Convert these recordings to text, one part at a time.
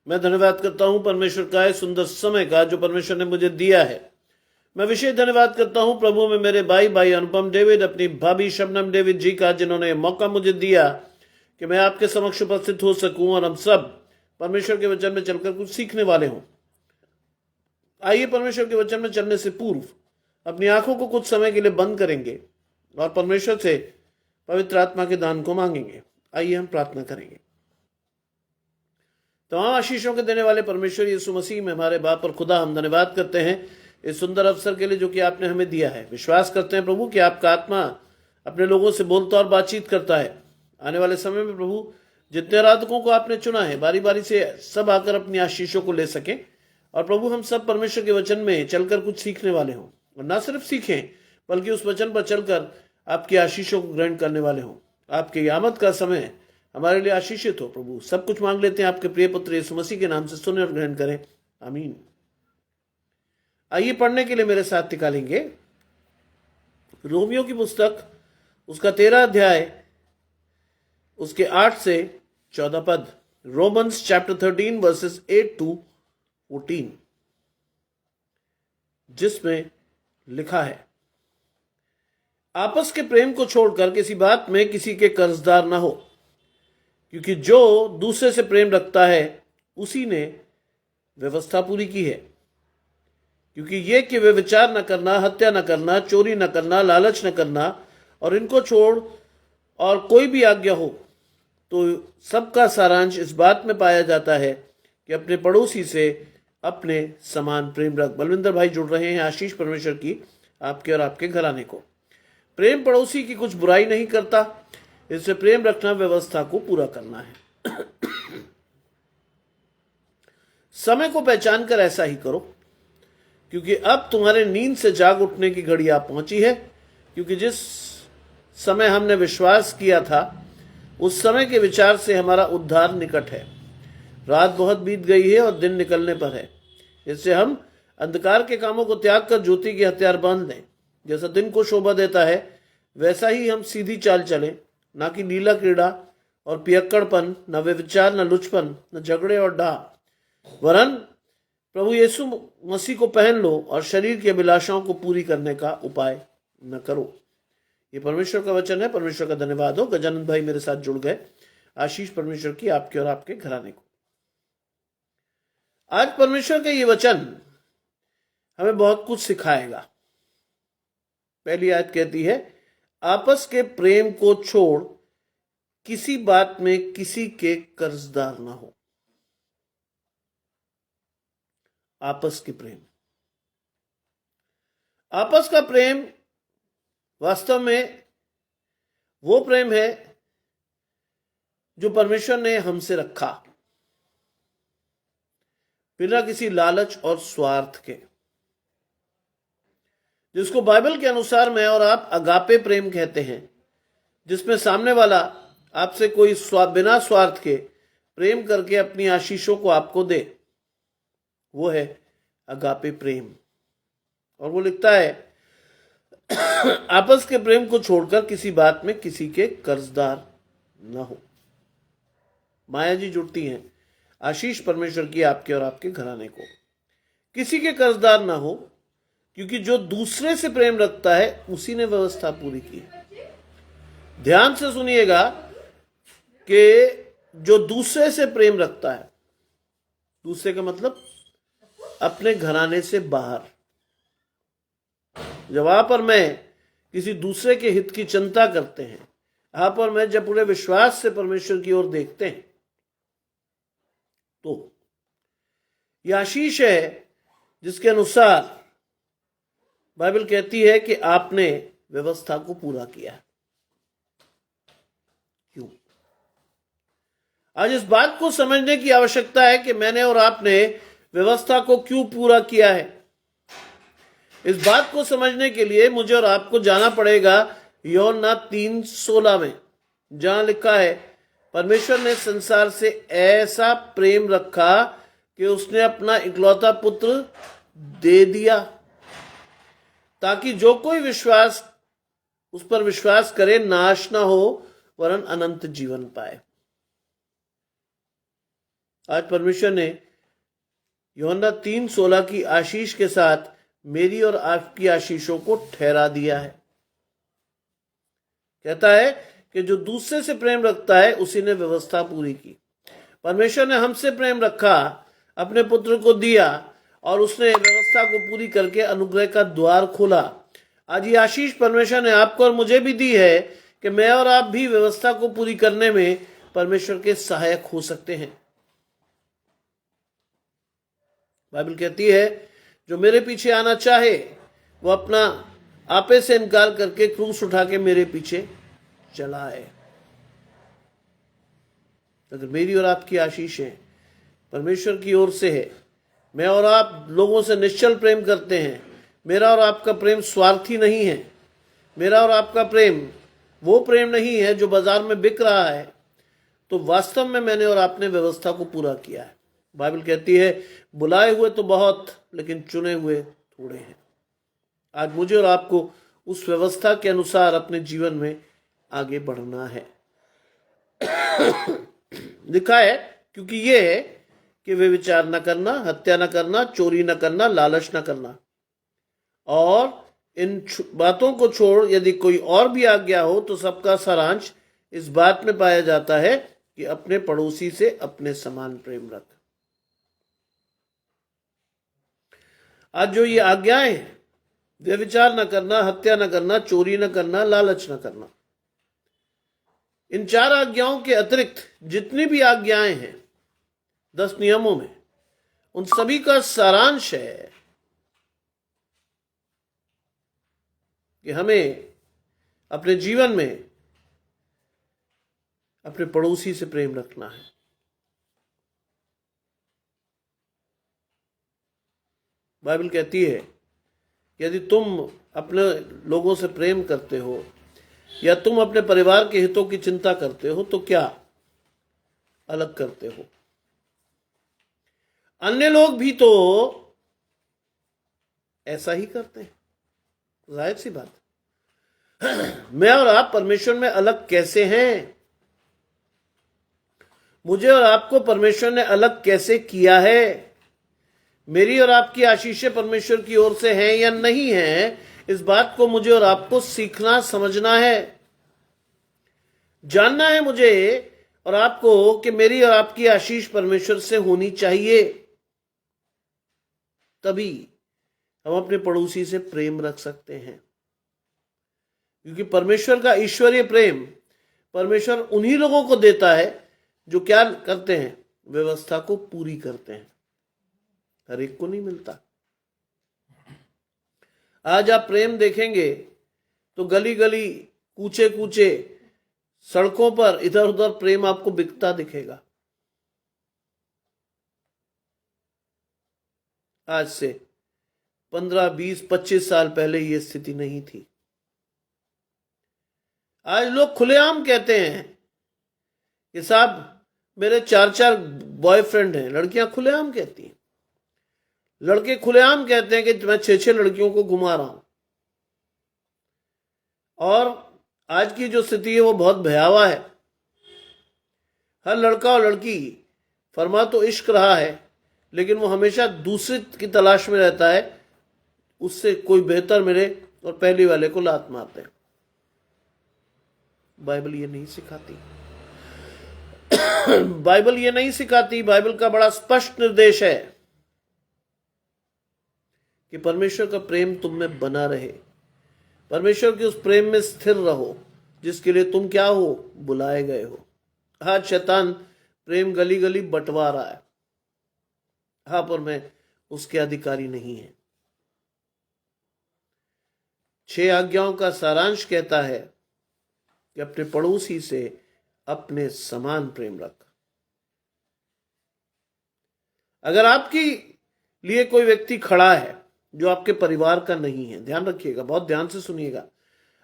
मैं धन्यवाद करता हूं परमेश्वर का इस सुंदर समय का जो परमेश्वर ने मुझे दिया है। मैं विशेष धन्यवाद करता हूं प्रभु में मेरे भाई अनुपम डेविड, अपनी भाभी शबनम डेविड जी का, जिन्होंने मौका मुझे दिया कि मैं आपके समक्ष उपस्थित हो सकूं और हम सब परमेश्वर के वचन में चलकर कुछ सीखने वाले हों। आइए परमेश्वर के वचन में चलने से पूर्व अपनी आंखों को कुछ समय के लिए बंद करेंगे और परमेश्वर से पवित्र आत्मा के दान को मांगेंगे। आइए हम प्रार्थना करेंगे। तमाम आशीषों के देने वाले परमेश्वर यीशु मसीह में हमारे बाप और खुदा, हम धन्यवाद करते हैं इस सुंदर अवसर के लिए जो कि आपने हमें दिया है। विश्वास करते हैं प्रभु कि आपका आत्मा अपने लोगों से बोलता और बातचीत करता है। आने वाले समय में प्रभु जितने आराधकों को आपने चुना है, बारी बारी से सब आकर अपनी आशीषों को ले सकें और प्रभु हम सब परमेश्वर के वचन में चलकर कुछ सीखने वाले हों, और ना सिर्फ सीखें बल्कि उस वचन पर चलकर आपकी आशीषों को ग्रहण करने वाले हों। आपके आमद का समय हमारे लिए आशीषित हो प्रभु। सब कुछ मांग लेते हैं आपके प्रिय पुत्र यीशु मसीह के नाम से, सुने और ग्रहण करें, आमीन। आइए पढ़ने के लिए मेरे साथ निकालेंगे रोमियो की पुस्तक, उसका 13 अध्याय, उसके 8 से 14 पद। रोमन्स चैप्टर 13 वर्सेस 8 to 14, जिसमें लिखा है, आपस के प्रेम को छोड़कर किसी बात में किसी के कर्जदार ना हो, क्योंकि जो दूसरे से प्रेम रखता है उसी ने व्यवस्था पूरी की है। क्योंकि ये कि वे विचार न करना, हत्या न करना, चोरी न करना, लालच न करना, और इनको छोड़ और कोई भी आज्ञा हो तो सबका सारांश इस बात में पाया जाता है कि अपने पड़ोसी से अपने समान प्रेम रख। बलविंदर भाई जुड़ रहे हैं। आशीष परमेश्वर की आपके और आपके घराने को। प्रेम पड़ोसी की कुछ बुराई नहीं करता, इससे प्रेम रखना व्यवस्था को पूरा करना है। समय को पहचान कर ऐसा ही करो, क्योंकि अब तुम्हारे नींद से जाग उठने की घड़ी आ पहुंची है। क्योंकि जिस समय हमने विश्वास किया था उस समय के विचार से हमारा उद्धार निकट है। रात बहुत बीत गई है और दिन निकलने पर है। इससे हम अंधकार के कामों को त्याग कर ज्योति के हथियार बांध लें। जैसा दिन को शोभा देता है वैसा ही हम सीधी चाल चलें, ना कि नीला क्रीड़ा और पियक्कड़पन, न व्यभिचार, न लुचपन, न झगड़े और डाह, वरन प्रभु यीशु मसीह को पहन लो और शरीर की अभिलाषाओं को पूरी करने का उपाय न करो। ये परमेश्वर का वचन है। परमेश्वर का धन्यवाद हो। गजानंद भाई मेरे साथ जुड़ गए। आशीष परमेश्वर की आपके और आपके घराने को। आज परमेश्वर का ये वचन हमें बहुत कुछ सिखाएगा। पहली आयत कहती है, आपस के प्रेम को छोड़ किसी बात में किसी के कर्जदार ना हो। आपस के प्रेम, आपस का प्रेम वास्तव में वो प्रेम है जो परमेश्वर ने हमसे रखा, बिना किसी लालच और स्वार्थ के, जिसको बाइबल के अनुसार मैं और आप अगापे प्रेम कहते हैं, जिसमें सामने वाला आपसे कोई बिना स्वार्थ के प्रेम करके अपनी आशीषों को आपको दे। वो है अगापे प्रेम। और वो लिखता है, आपस के प्रेम को छोड़कर किसी बात में किसी के कर्जदार न हो। माया जी जुड़ती हैं। आशीष परमेश्वर की आपके और आपके घराने को। किसी के कर्जदार ना हो, क्योंकि जो दूसरे से प्रेम रखता है उसी ने व्यवस्था पूरी की है। ध्यान से सुनिएगा कि जो दूसरे से प्रेम रखता है, दूसरे का मतलब अपने घराने से बाहर। जब आप और मैं किसी दूसरे के हित की चिंता करते हैं, आप और मैं जब पूरे विश्वास से परमेश्वर की ओर देखते हैं, तो यह आशीष है जिसके अनुसार बाइबल कहती है कि आपने व्यवस्था को पूरा किया। क्यों? आज इस बात को समझने की आवश्यकता है कि मैंने और आपने व्यवस्था को क्यों पूरा किया है। इस बात को समझने के लिए मुझे और आपको जाना पड़ेगा यूहन्ना 3:16 में, जहां लिखा है, परमेश्वर ने संसार से ऐसा प्रेम रखा कि उसने अपना इकलौता पुत्र दे दिया, ताकि जो कोई उस पर विश्वास करे नाश ना हो वरन अनंत जीवन पाए। आज परमेश्वर ने यूहन्ना 3:16 की आशीष के साथ मेरी और आपकी आशीषों को ठहरा दिया है। कहता है कि जो दूसरे से प्रेम रखता है उसी ने व्यवस्था पूरी की। परमेश्वर ने हमसे प्रेम रखा, अपने पुत्र को दिया और उसने व्यवस्था को पूरी करके अनुग्रह का द्वार खोला। आज ये आशीष परमेश्वर ने आपको और मुझे भी दी है कि मैं और आप भी व्यवस्था को पूरी करने में परमेश्वर के सहायक हो सकते हैं। बाइबल कहती है जो मेरे पीछे आना चाहे वो अपना आपे से इनकार करके क्रूस उठा के मेरे पीछे चला आए। अगर मेरी और आपकी आशीषें परमेश्वर की ओर से है, मैं और आप लोगों से निश्चल प्रेम करते हैं, मेरा और आपका प्रेम स्वार्थी नहीं है, मेरा और आपका प्रेम वो प्रेम नहीं है जो बाजार में बिक रहा है, तो वास्तव में मैंने और आपने व्यवस्था को पूरा किया है। बाइबल कहती है बुलाए हुए तो बहुत, लेकिन चुने हुए थोड़े हैं। आज मुझे और आपको उस व्यवस्था के अनुसार अपने जीवन में आगे बढ़ना है। लिखा है क्योंकि ये है कि वे विचार न करना, हत्या न करना, चोरी न करना, लालच न करना, और इन बातों को छोड़ यदि कोई और भी आज्ञा हो तो सबका सारांश इस बात में पाया जाता है कि अपने पड़ोसी से अपने समान प्रेम रख। आज जो ये आज्ञाएं हैं, व्यभिचार न करना, हत्या न करना, चोरी न करना, लालच न करना, इन 4 आज्ञाओं के अतिरिक्त जितनी भी आज्ञाएं हैं 10 नियमों में, उन सभी का सारांश है कि हमें अपने जीवन में अपने पड़ोसी से प्रेम रखना है। बाइबल कहती है यदि तुम अपने लोगों से प्रेम करते हो या तुम अपने परिवार के हितों की चिंता करते हो तो क्या अलग करते हो? अन्य लोग भी तो ऐसा ही करते हैं, जाहिर सी बात। मैं और आप परमेश्वर में अलग कैसे हैं? मुझे और आपको परमेश्वर ने अलग कैसे किया है? मेरी और आपकी आशीषें परमेश्वर की ओर से हैं या नहीं हैं, इस बात को मुझे और आपको सीखना, समझना है, जानना है मुझे और आपको कि मेरी और आपकी आशीष परमेश्वर से होनी चाहिए। तभी हम अपने पड़ोसी से प्रेम रख सकते हैं, क्योंकि परमेश्वर का ईश्वरीय प्रेम परमेश्वर उन्हीं लोगों को देता है जो क्या करते हैं, व्यवस्था को पूरी करते हैं। हर एक को नहीं मिलता। आज आप प्रेम देखेंगे तो गली गली, कूचे कूचे, सड़कों पर इधर उधर प्रेम आपको बिकता दिखेगा। आज से 15, 20, 25 साल पहले ये स्थिति नहीं थी। आज लोग खुलेआम कहते हैं कि साहब मेरे 4 बॉयफ्रेंड हैं। लड़कियां खुलेआम कहती हैं, लड़के खुलेआम कहते हैं कि मैं 6 लड़कियों को घुमा रहा हूं। और आज की जो स्थिति है वो बहुत भयावह है। हर लड़का और लड़की फरमा तो इश्क रहा है, लेकिन वो हमेशा दूसरे की तलाश में रहता है, उससे कोई बेहतर मिले और पहली वाले को लात मारते हैं। बाइबल ये नहीं सिखाती। बाइबल ये नहीं सिखाती। बाइबल का बड़ा स्पष्ट निर्देश है कि परमेश्वर का प्रेम तुम में बना रहे, परमेश्वर के उस प्रेम में स्थिर रहो जिसके लिए तुम क्या हो, बुलाए गए हो। आज शैतान प्रेम गली गली बंटवा रहा है। हाँ, पर मैं उसके अधिकारी नहीं है। 6 आज्ञाओं का सारांश कहता है कि अपने पड़ोसी से अपने समान प्रेम रख। अगर आपकी लिए कोई व्यक्ति खड़ा है जो आपके परिवार का नहीं है, ध्यान रखिएगा, बहुत ध्यान से सुनिएगा।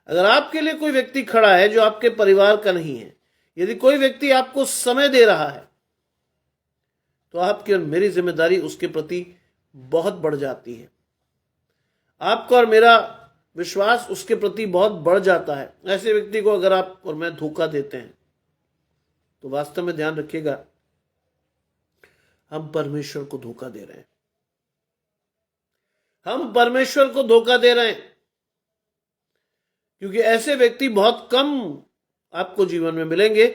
अगर आपके लिए कोई व्यक्ति खड़ा है जो आपके परिवार का नहीं है, यदि कोई व्यक्ति आपको समय दे रहा है, तो आपकी और मेरी जिम्मेदारी उसके प्रति बहुत बढ़ जाती है। आपका और मेरा विश्वास उसके प्रति बहुत बढ़ जाता है। ऐसे व्यक्ति को अगर आप और मैं धोखा देते हैं तो वास्तव में ध्यान रखिएगा, हम परमेश्वर को धोखा दे रहे हैं। हम परमेश्वर को धोखा दे रहे हैं, क्योंकि ऐसे व्यक्ति बहुत कम आपको जीवन में मिलेंगे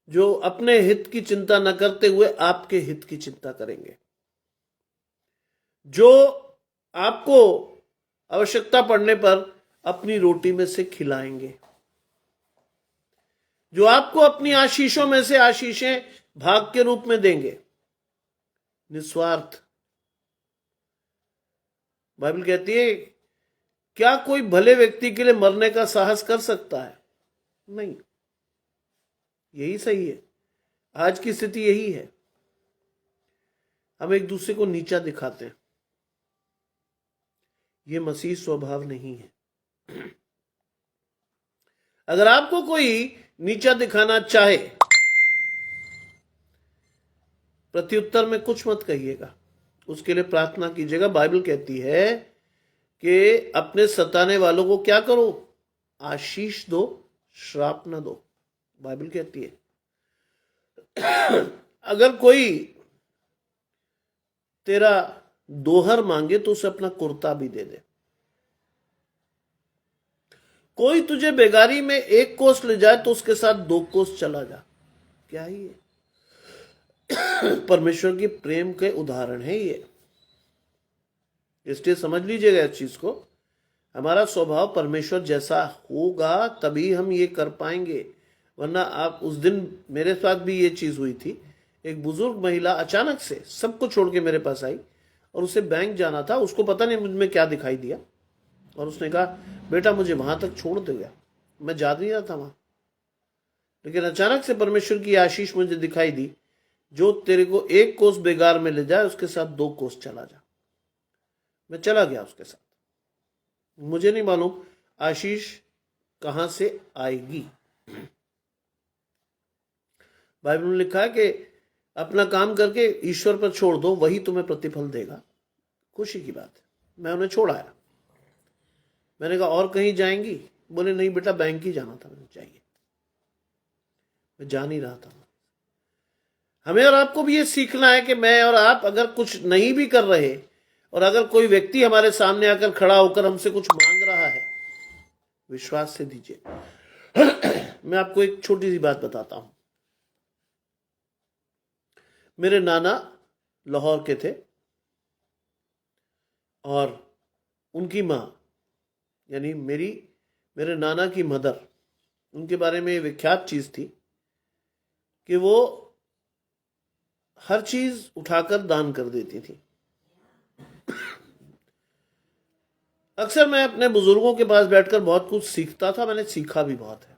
जो अपने हित की चिंता न करते हुए आपके हित की चिंता करेंगे, जो आपको आवश्यकता पड़ने पर अपनी रोटी में से खिलाएंगे, जो आपको अपनी आशीषों में से आशीषें भाग के रूप में देंगे, निस्वार्थ। बाइबल कहती है, क्या कोई भले व्यक्ति के लिए मरने का साहस कर सकता है? नहीं। यही सही है, आज की स्थिति यही है। हम एक दूसरे को नीचा दिखाते हैं, यह मसीह स्वभाव नहीं है। अगर आपको कोई नीचा दिखाना चाहे, प्रत्युत्तर में कुछ मत कहिएगा, उसके लिए प्रार्थना कीजिएगा। बाइबल कहती है कि अपने सताने वालों को क्या करो? आशीष दो, श्राप न दो। बाइबल कहती है अगर कोई तेरा दोहर मांगे तो उसे अपना कुर्ता भी दे दे। कोई तुझे बेगारी में 1 कोस ले जाए तो उसके साथ 2 कोस चला जा। क्या ही है? परमेश्वर की प्रेम के उदाहरण है ये। इसलिए समझ लीजिएगा इस चीज को। हमारा स्वभाव परमेश्वर जैसा होगा तभी हम ये कर पाएंगे, वरना आप उस दिन मेरे साथ भी ये चीज हुई थी। एक बुजुर्ग महिला अचानक से सब कुछ छोड़ के मेरे पास आई और उसे बैंक जाना था। उसको पता नहीं मुझ में क्या दिखाई दिया और उसने कहा, बेटा मुझे वहां तक छोड़ देगा। मैं जा नहीं रहा था वहां, लेकिन अचानक से परमेश्वर की आशीष मुझे दिखाई दी, जो तेरे को 1 कोस बेगार में ले जाए उसके साथ 2 कोस चला जा। मैं चला गया उसके साथ। मुझे नहीं मालूम आशीष कहां से आएगी। बाइबल में लिखा है कि अपना काम करके ईश्वर पर छोड़ दो, वही तुम्हें प्रतिफल देगा। खुशी की बात है। मैं उन्हें छोड़ आया। मैंने कहा और कहीं जाएंगी? बोले नहीं बेटा, बैंक ही जाना था। मैंने चाहिए, मैं जा नहीं रहा था। हमें और आपको भी ये सीखना है कि मैं और आप अगर कुछ नहीं भी कर रहे और अगर कोई व्यक्ति हमारे सामने आकर खड़ा होकर हमसे कुछ मांग रहा है, विश्वास से दीजिए। मैं आपको एक छोटी सी बात बताता हूं। मेरे नाना लाहौर के थे और उनकी मां यानी मेरे नाना की मदर, उनके बारे में विख्यात चीज थी कि वो हर चीज उठाकर दान कर देती थी। अक्सर मैं अपने बुजुर्गों के पास बैठकर बहुत कुछ सीखता था। मैंने सीखा भी बहुत है।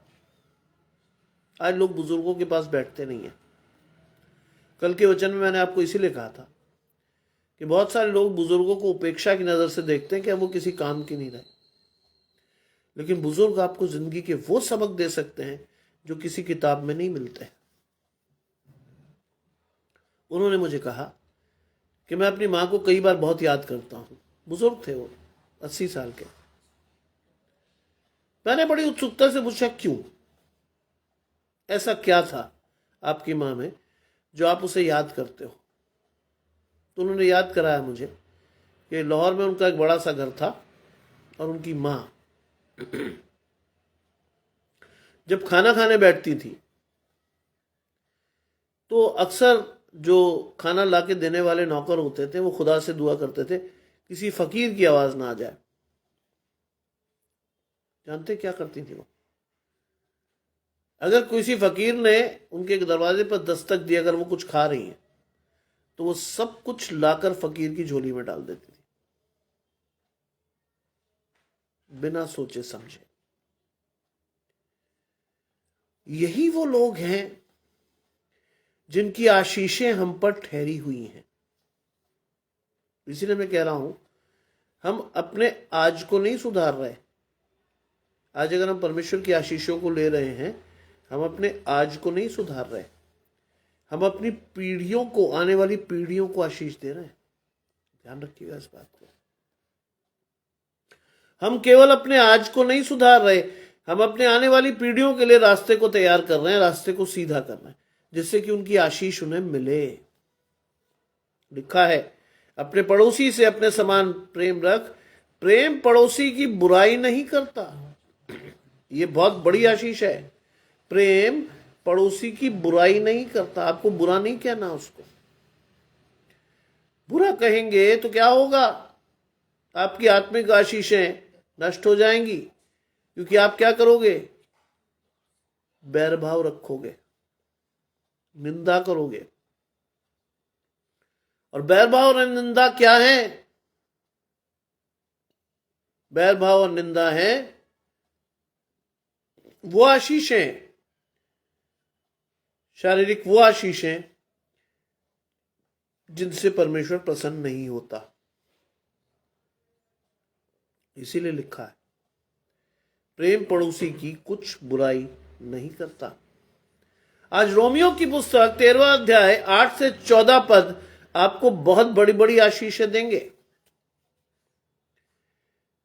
आज लोग बुजुर्गों के पास बैठते नहीं है। कल के वचन में मैंने आपको इसीलिए कहा था कि बहुत सारे लोग बुजुर्गों को उपेक्षा की नजर से देखते हैं कि वो किसी काम की नहीं रहे, लेकिन बुजुर्ग आपको जिंदगी के वो सबक दे सकते हैं जो किसी किताब में नहीं मिलते। उन्होंने मुझे कहा कि मैं अपनी मां को कई बार बहुत याद करता हूं। बुजुर्ग थे वो, 80 साल के। मैंने बड़ी उत्सुकता से पूछा, क्यों? ऐसा क्या था आपकी मां में जो आप उसे याद करते हो? तो उन्होंने याद कराया मुझे कि लाहौर में उनका एक बड़ा सा घर था और उनकी मां जब खाना खाने बैठती थी तो अक्सर जो खाना लाके देने वाले नौकर होते थे वो खुदा से दुआ करते थे किसी फकीर की आवाज ना आ जाए। जानते क्या करती थी वो? अगर किसी फकीर ने उनके दरवाजे पर दस्तक दी, अगर वो कुछ खा रही हैं, तो वो सब कुछ लाकर फकीर की झोली में डाल देती थी, बिना सोचे समझे। यही वो लोग हैं जिनकी आशीषें हम पर ठहरी हुई हैं। इसीलिए मैं कह रहा हूं, हम अपने आज को नहीं सुधार रहे। आज अगर हम परमेश्वर की आशीषों को ले रहे हैं, हम अपने आज को नहीं सुधार रहे, हम अपनी पीढ़ियों को, आने वाली पीढ़ियों को आशीष दे रहे हैं। ध्यान रखिएगा इस बात को। हम केवल अपने आज को नहीं सुधार रहे, हम अपने आने वाली पीढ़ियों के लिए रास्ते को तैयार कर रहे हैं, रास्ते को सीधा कर रहे हैं, जिससे कि उनकी आशीष उन्हें मिले। लिखा है अपने पड़ोसी से अपने समान प्रेम रख, प्रेम पड़ोसी की बुराई नहीं करता। ये बहुत बड़ी आशीष है। प्रेम पड़ोसी की बुराई नहीं करता। आपको बुरा नहीं कहना उसको। बुरा कहेंगे तो क्या होगा? आपकी आत्मिक आशीषें नष्ट हो जाएंगी, क्योंकि आप क्या करोगे? बैरभाव रखोगे, निंदा करोगे। और बैरभाव और निंदा क्या है? बैरभाव और निंदा है वो आशीषें, शारीरिक वो आशीषें जिनसे परमेश्वर प्रसन्न नहीं होता। इसीलिए लिखा है प्रेम पड़ोसी की कुछ बुराई नहीं करता। आज रोमियो की पुस्तक 13वां अध्याय 8 से 14 पद आपको बहुत बड़ी बड़ी आशीषें देंगे।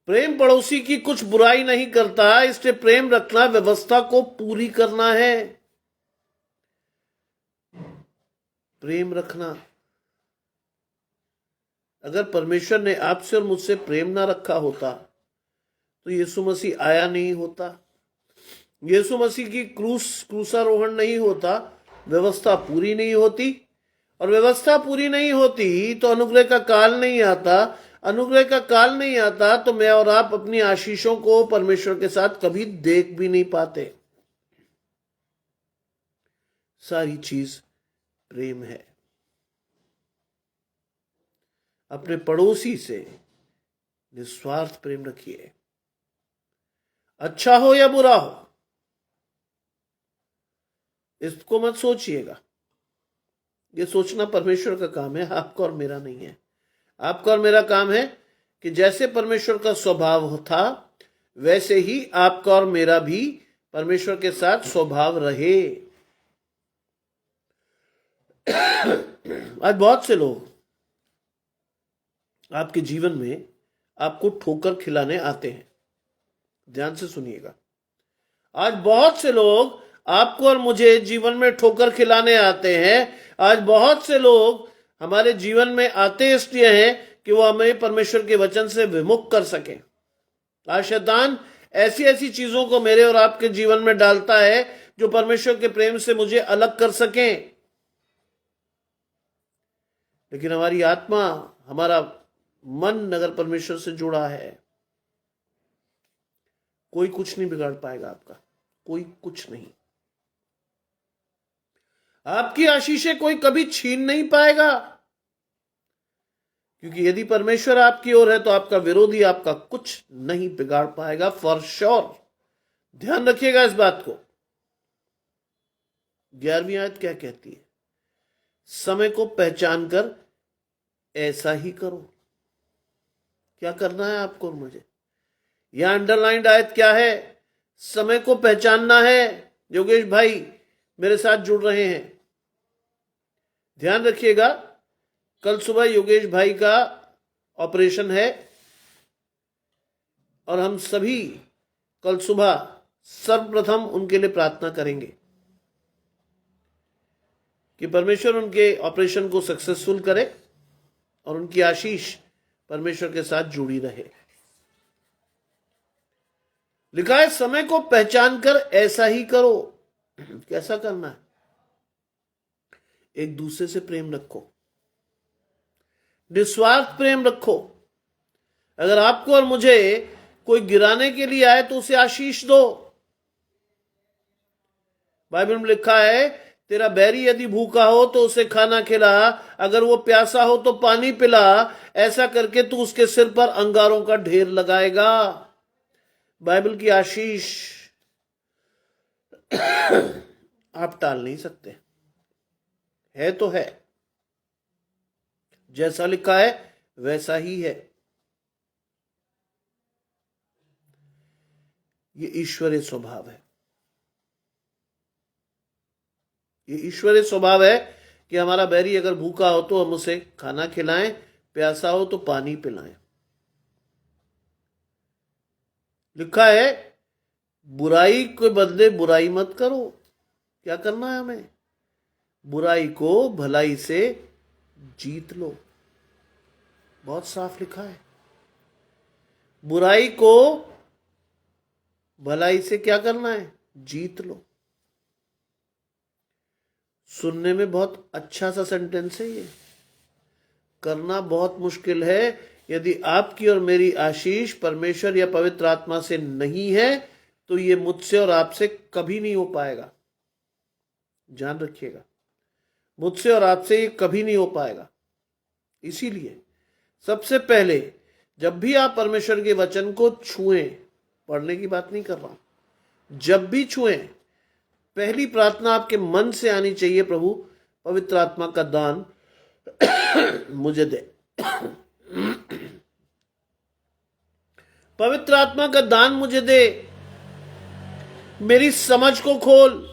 प्रेम पड़ोसी की कुछ बुराई नहीं करता, इसलिए प्रेम रखना व्यवस्था को पूरी करना है। प्रेम रखना। अगर परमेश्वर ने आपसे और मुझसे प्रेम ना रखा होता तो यीशु मसीह आया नहीं होता, यीशु मसीह की क्रूसारोहण नहीं होता, व्यवस्था पूरी नहीं होती। और व्यवस्था पूरी नहीं होती तो अनुग्रह का काल नहीं आता। अनुग्रह का काल नहीं आता तो मैं और आप अपनी आशीषों को परमेश्वर के साथ कभी देख भी नहीं पाते। सारी चीज प्रेम है। अपने पड़ोसी से निस्वार्थ प्रेम रखिए, अच्छा हो या बुरा हो, इसको मत सोचिएगा। ये सोचना परमेश्वर का काम है, आपका और मेरा नहीं है। आपका और मेरा काम है कि जैसे परमेश्वर का स्वभाव था वैसे ही आपका और मेरा भी परमेश्वर के साथ स्वभाव रहे। आज बहुत से लोग आपके जीवन में आपको ठोकर खिलाने आते हैं। ध्यान से सुनिएगा। आज बहुत से लोग आपको और मुझे जीवन में ठोकर खिलाने आते हैं। आज बहुत से लोग हमारे जीवन में आते इसलिए हैं कि वो हमें परमेश्वर के वचन से विमुख कर सके। आज शैतान ऐसी ऐसी चीजों को मेरे और आपके जीवन में डालता है जो परमेश्वर के प्रेम से मुझे अलग कर सके। लेकिन हमारी आत्मा, हमारा मन अगर परमेश्वर से जुड़ा है, कोई कुछ नहीं बिगाड़ पाएगा आपका, कोई कुछ नहीं। आपकी आशीषें कोई कभी छीन नहीं पाएगा, क्योंकि यदि परमेश्वर आपकी ओर है तो आपका विरोधी आपका कुछ नहीं बिगाड़ पाएगा, फॉर श्योर। ध्यान रखिएगा इस बात को। 11वीं आयत क्या कहती है? समय को पहचान कर ऐसा ही करो। क्या करना है आपको और मुझे? यह अंडरलाइंड आयत क्या है? समय को पहचानना है। योगेश भाई मेरे साथ जुड़ रहे हैं, ध्यान रखिएगा। कल सुबह योगेश भाई का ऑपरेशन है और हम सभी कल सुबह सर्वप्रथम उनके लिए प्रार्थना करेंगे कि परमेश्वर उनके ऑपरेशन को सक्सेसफुल करे और उनकी आशीष परमेश्वर के साथ जुड़ी रहे। लिखा है समय को पहचान कर ऐसा ही करो। कैसा करना है? एक दूसरे से प्रेम रखो, निस्वार्थ प्रेम रखो। अगर आपको और मुझे कोई गिराने के लिए आए तो उसे आशीष दो। बाइबल में लिखा है तेरा बैरी यदि भूखा हो तो उसे खाना खिला, अगर वो प्यासा हो तो पानी पिला। ऐसा करके तू उसके सिर पर अंगारों का ढेर लगाएगा। बाइबल की आशीष आप टाल नहीं सकते। है तो है, जैसा लिखा है वैसा ही है। ये ईश्वरीय स्वभाव है। ये ईश्वरीय स्वभाव है कि हमारा बैरी अगर भूखा हो तो हम उसे खाना खिलाएं, प्यासा हो तो पानी पिलाएं। लिखा है बुराई के बदले बुराई मत करो। क्या करना है हमें? बुराई को भलाई से जीत लो। बहुत साफ लिखा है। बुराई को भलाई से क्या करना है? जीत लो। सुनने में बहुत अच्छा सा सेंटेंस है ये, करना बहुत मुश्किल है। यदि आपकी और मेरी आशीष परमेश्वर या पवित्र आत्मा से नहीं है तो ये मुझसे और आपसे कभी नहीं हो पाएगा। ध्यान रखिएगा, मुझसे और आपसे ये कभी नहीं हो पाएगा। इसीलिए सबसे पहले जब भी आप परमेश्वर के वचन को छुएं, पढ़ने की बात नहीं कर रहा हूं, जब भी छुएं, पहली प्रार्थना आपके मन से आनी चाहिए, प्रभु पवित्र आत्मा का दान मुझे दे। पवित्र आत्मा का दान मुझे दे। मेरी समझ को खोल,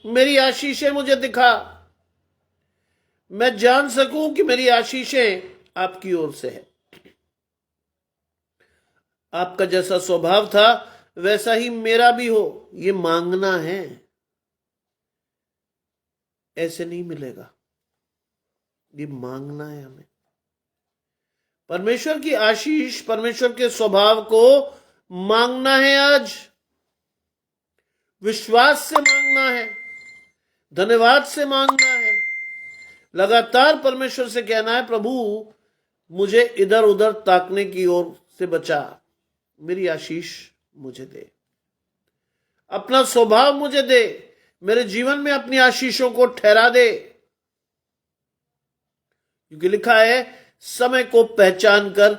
मेरी आशीषें मुझे दिखा, मैं जान सकूं कि मेरी आशीषें आपकी ओर से है। आपका जैसा स्वभाव था वैसा ही मेरा भी हो, ये मांगना है। ऐसे नहीं मिलेगा, ये मांगना है हमें। परमेश्वर की आशीष, परमेश्वर के स्वभाव को मांगना है। आज विश्वास से मांगना है, धन्यवाद से मांगना है। लगातार परमेश्वर से कहना है, प्रभु मुझे इधर उधर ताकने की ओर से बचा, मेरी आशीष मुझे दे, अपना स्वभाव मुझे दे, मेरे जीवन में अपनी आशीषों को ठहरा दे। क्योंकि लिखा है, समय को पहचान कर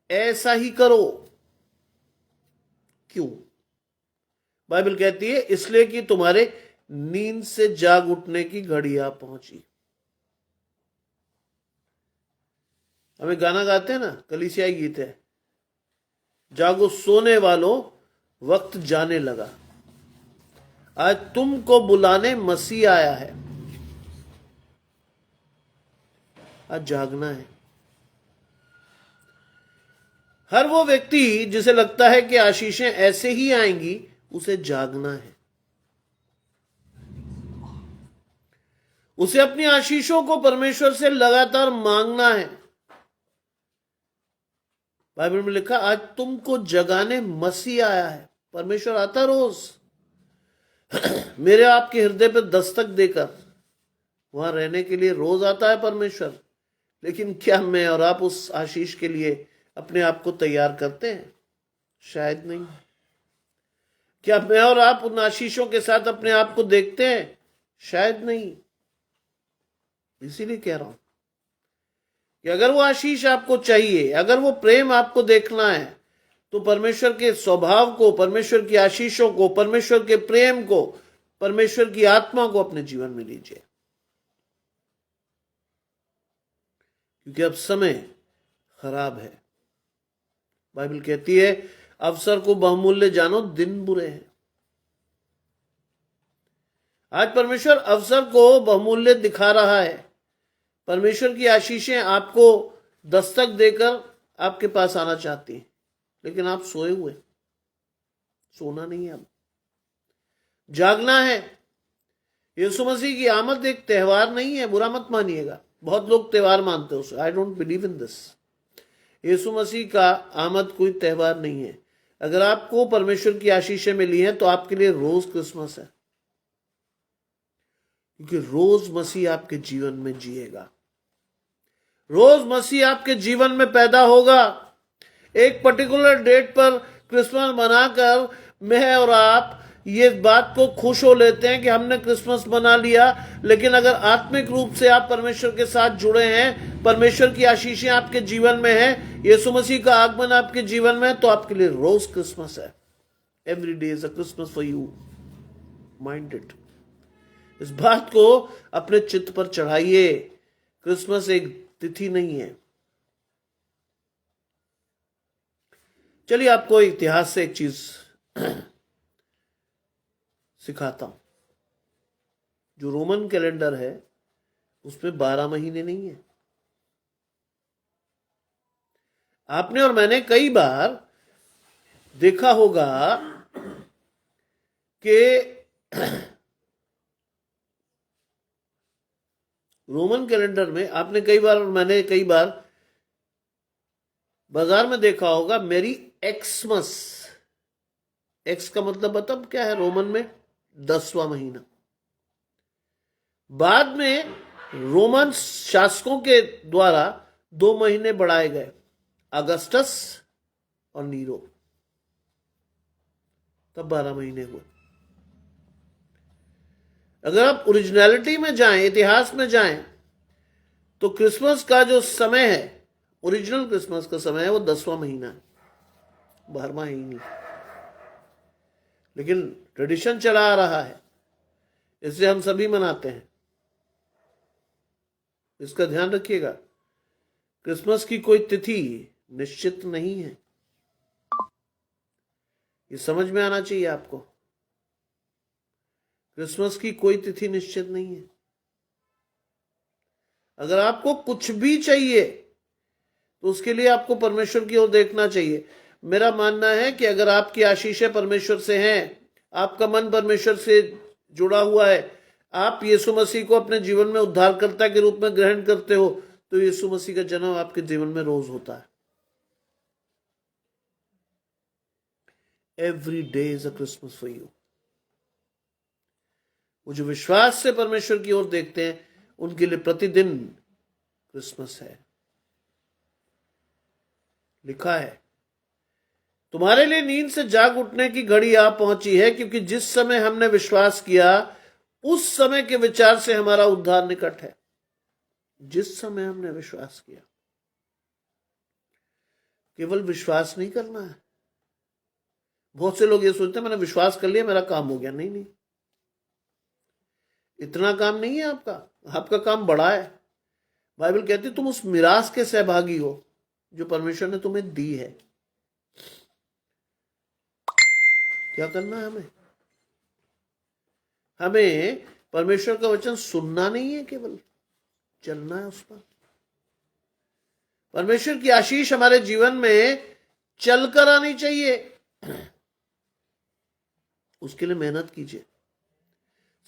ऐसा ही करो। क्यों? बाइबल कहती है, इसलिए कि तुम्हारे नींद से जाग उठने की घड़ी आ पहुंची। हमें गाना गाते हैं ना, कलीसियाई गीत है, जागो सोने वालों वक्त जाने लगा, आज तुमको बुलाने मसीह आया है। आज जागना है। हर वो व्यक्ति जिसे लगता है कि आशीषें ऐसे ही आएंगी, उसे जागना है। उसे अपनी आशीषों को परमेश्वर से लगातार मांगना है। बाइबल में लिखा, आज तुमको जगाने मसीह आया है। परमेश्वर आता रोज मेरे आपके हृदय पर दस्तक देकर, वहां रहने के लिए रोज आता है परमेश्वर। लेकिन क्या मैं और आप उस आशीष के लिए अपने आप को तैयार करते हैं? शायद नहीं। क्या मैं और आप उन आशीषों के साथ अपने आप को देखते हैं? शायद नहीं। इसीलिए कह रहा हूं कि अगर वो आशीष आपको चाहिए, अगर वो प्रेम आपको देखना है, तो परमेश्वर के स्वभाव को, परमेश्वर की आशीषों को, परमेश्वर के प्रेम को, परमेश्वर की आत्मा को अपने जीवन में लीजिए। क्योंकि अब समय खराब है। बाइबल कहती है, अवसर को बहुमूल्य जानो, दिन बुरे हैं। आज परमेश्वर अवसर को बहुमूल्य दिखा रहा है। परमेश्वर की आशीषें आपको दस्तक देकर आपके पास आना चाहती हैं, लेकिन आप सोए हुए। सोना नहीं है, अब जागना है। यीशु मसीह की आमद एक त्योहार नहीं है, बुरा मत मानिएगा। बहुत लोग त्योहार मानते हैं उसे। I don't believe in this. Yeshu Masih का आमद कोई त्योहार नहीं है। अगर आपको परमेश्वर की आशीषें मिली हैं तो आपके लिए रोज क्रिसमस है, क्योंकि रोज मसीह आपके जीवन में जिएगा, रोज मसीह आपके जीवन में पैदा होगा। एक पर्टिकुलर डेट पर क्रिसमस मनाकर मैं और आप ये बात को खुश हो लेते हैं कि हमने क्रिसमस मना लिया, लेकिन अगर आत्मिक रूप से आप परमेश्वर के साथ जुड़े हैं, परमेश्वर की आशीषें आपके जीवन में हैं, यीशु मसीह का आगमन आपके जीवन में है, तो आपके लिए रोज क्रिसमस है। Every day is a Christmas for you. Mind it. इस बात को अपने चित्त पर चढ़ाइए। क्रिसमस एक तिथि नहीं है। चलिए आपको इतिहास से एक चीज सिखाता हूं। जो रोमन कैलेंडर है उसमें 12 महीने नहीं है। आपने और मैंने कई बार देखा होगा कि रोमन कैलेंडर में आपने कई बार और मैंने कई बार बाजार में देखा होगा मेरी एक्समस। एक्स का मतलब मतलब क्या है रोमन में? 10वां महीना। बाद में रोमन शासकों के द्वारा 2 महीने बढ़ाए गए, अगस्टस और नीरो, तब 12 महीने हुए। अगर आप ओरिजिनलिटी में जाएं, इतिहास में जाएं, तो क्रिसमस का जो समय है, ओरिजिनल क्रिसमस का समय है, वो 10वां महीना है, 12वां ही नहीं। लेकिन ट्रेडिशन चला आ रहा है, इससे हम सभी मनाते हैं। इसका ध्यान रखिएगा, क्रिसमस की कोई तिथि निश्चित नहीं है। ये समझ में आना चाहिए आपको। क्रिसमस की कोई तिथि निश्चित नहीं है। अगर आपको कुछ भी चाहिए तो उसके लिए आपको परमेश्वर की ओर देखना चाहिए। मेरा मानना है कि अगर आपकी आशीषें परमेश्वर से हैं, आपका मन परमेश्वर से जुड़ा हुआ है, आप यीशु मसीह को अपने जीवन में उद्धारकर्ता के रूप में ग्रहण करते हो, तो यीशु मसीह का जन्म आपके जीवन में रोज होता है। Every day is a Christmas for you. वो जो विश्वास से परमेश्वर की ओर देखते हैं, उनके लिए प्रतिदिन क्रिसमस है। लिखा है, तुम्हारे लिए नींद से जाग उठने की घड़ी आ पहुंची है, क्योंकि जिस समय हमने विश्वास किया उस समय के विचार से हमारा उद्धार निकट है। जिस समय हमने विश्वास किया। केवल विश्वास नहीं करना है। बहुत से लोग ये सोचते हैं मैंने विश्वास कर लिया, मेरा काम हो गया। नहीं नहीं, इतना काम नहीं है आपका। आपका काम बड़ा है। बाइबल कहती है तुम उस मिरास के सहभागी हो जो परमेश्वर ने तुम्हें दी है। क्या करना है हमें? हमें परमेश्वर का वचन सुनना नहीं है, केवल चलना है उस पर। परमेश्वर की आशीष हमारे जीवन में चलकर आनी चाहिए। उसके लिए मेहनत कीजिए,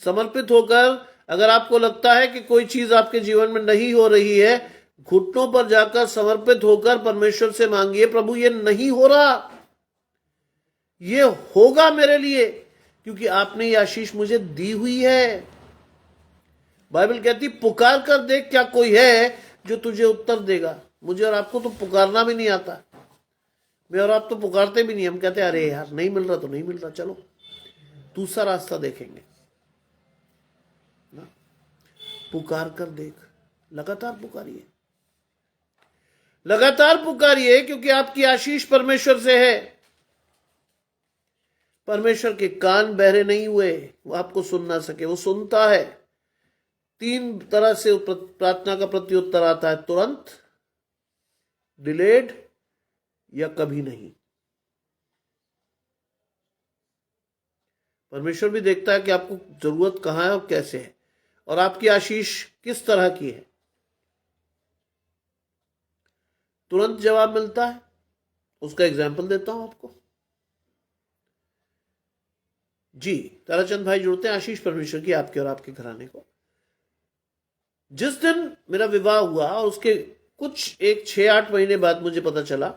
समर्पित होकर। अगर आपको लगता है कि कोई चीज आपके जीवन में नहीं हो रही है, घुटनों पर जाकर समर्पित होकर परमेश्वर से मांगिए, प्रभु ये नहीं हो रहा, ये होगा मेरे लिए, क्योंकि आपने ये आशीष मुझे दी हुई है। बाइबल कहती पुकार कर देख, क्या कोई है जो तुझे उत्तर देगा। मुझे और आपको तो पुकारना भी नहीं आता। मैं और आप तो पुकारते भी नहीं। हम कहते अरे यार नहीं मिल रहा तो नहीं मिल रहा, चलो दूसरा रास्ता देखेंगे ना। पुकार कर देख, लगातार पुकारिए, लगातार पुकारिए, क्योंकि आपकी आशीष परमेश्वर से है। परमेश्वर के कान बहरे नहीं हुए वो आपको सुन ना सके, वो सुनता है। 3 तरह से प्रार्थना का प्रत्युत्तर आता है, तुरंत, डिलेड या कभी नहीं। परमेश्वर भी देखता है कि आपको जरूरत कहां है और कैसे है, और आपकी आशीष किस तरह की है। तुरंत जवाब मिलता है। उसका एग्जाम्पल देता हूं आपको। जी, ताराचंद भाई जुड़ते हैं, आशीष परमेश्वर की आपके और आपके घराने को। जिस दिन मेरा विवाह हुआ और उसके कुछ 6-8 महीने बाद मुझे पता चला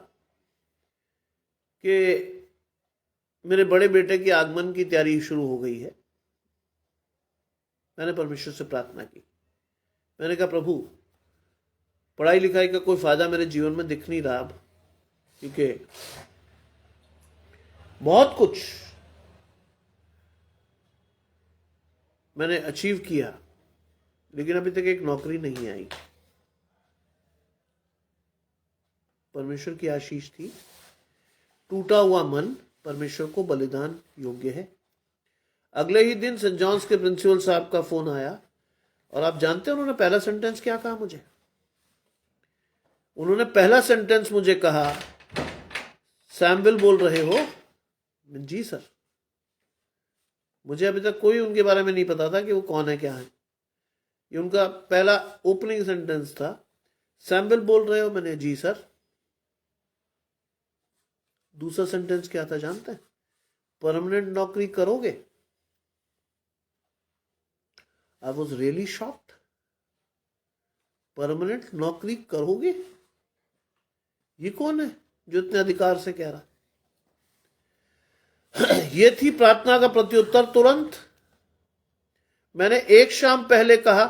कि मेरे बड़े बेटे के आगमन की तैयारी शुरू हो गई है। मैंने परमेश्वर से प्रार्थना की। मैंने कहा प्रभु, पढ़ाई लिखाई का कोई फायदा मेरे जीवन में दिख नहीं रहा अब, क्योंकि बहुत कुछ मैंने अचीव किया, लेकिन अभी तक एक नौकरी नहीं आई। परमेश्वर की आशीष थी। टूटा हुआ मन परमेश्वर को बलिदान योग्य है। अगले ही दिन सेंट जॉन्स के प्रिंसिपल साहब का फोन आया, और आप जानते हैं उन्होंने पहला सेंटेंस क्या कहा मुझे? उन्होंने पहला सेंटेंस मुझे कहा, सैमुअल बोल रहे हो? जी सर। मुझे अभी तक कोई उनके बारे में नहीं पता था कि वो कौन है, क्या है। ये उनका पहला ओपनिंग सेंटेंस था, सैमुअल बोल रहे हो? मैंने जी सर। दूसरा सेंटेंस क्या था जानते हैं? परमानेंट नौकरी करोगे? I was really shocked. Permanent नौकरी करोगे? ये कौन है जो इतने अधिकार से कह रहा है? ये थी प्रार्थना का प्रत्युत्तर तुरंत। मैंने एक शाम पहले कहा,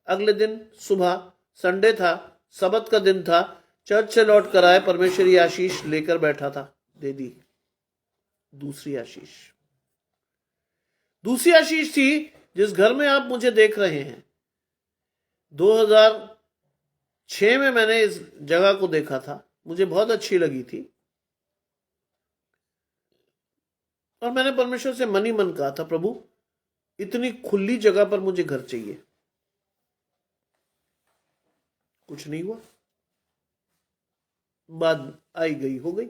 अगले दिन सुबह, संडे था, सबत का दिन था, चर्च से लौट कर आए, परमेश्वर की आशीष लेकर बैठा था, दे दी। दूसरी आशीष थी, जिस घर में आप मुझे देख रहे हैं, 2006 में मैंने इस जगह को देखा था, मुझे बहुत अच्छी लगी थी, और मैंने परमेश्वर से मन ही मन कहा था, प्रभु इतनी खुली जगह पर मुझे घर चाहिए। कुछ नहीं हुआ, बात आई गई हो गई।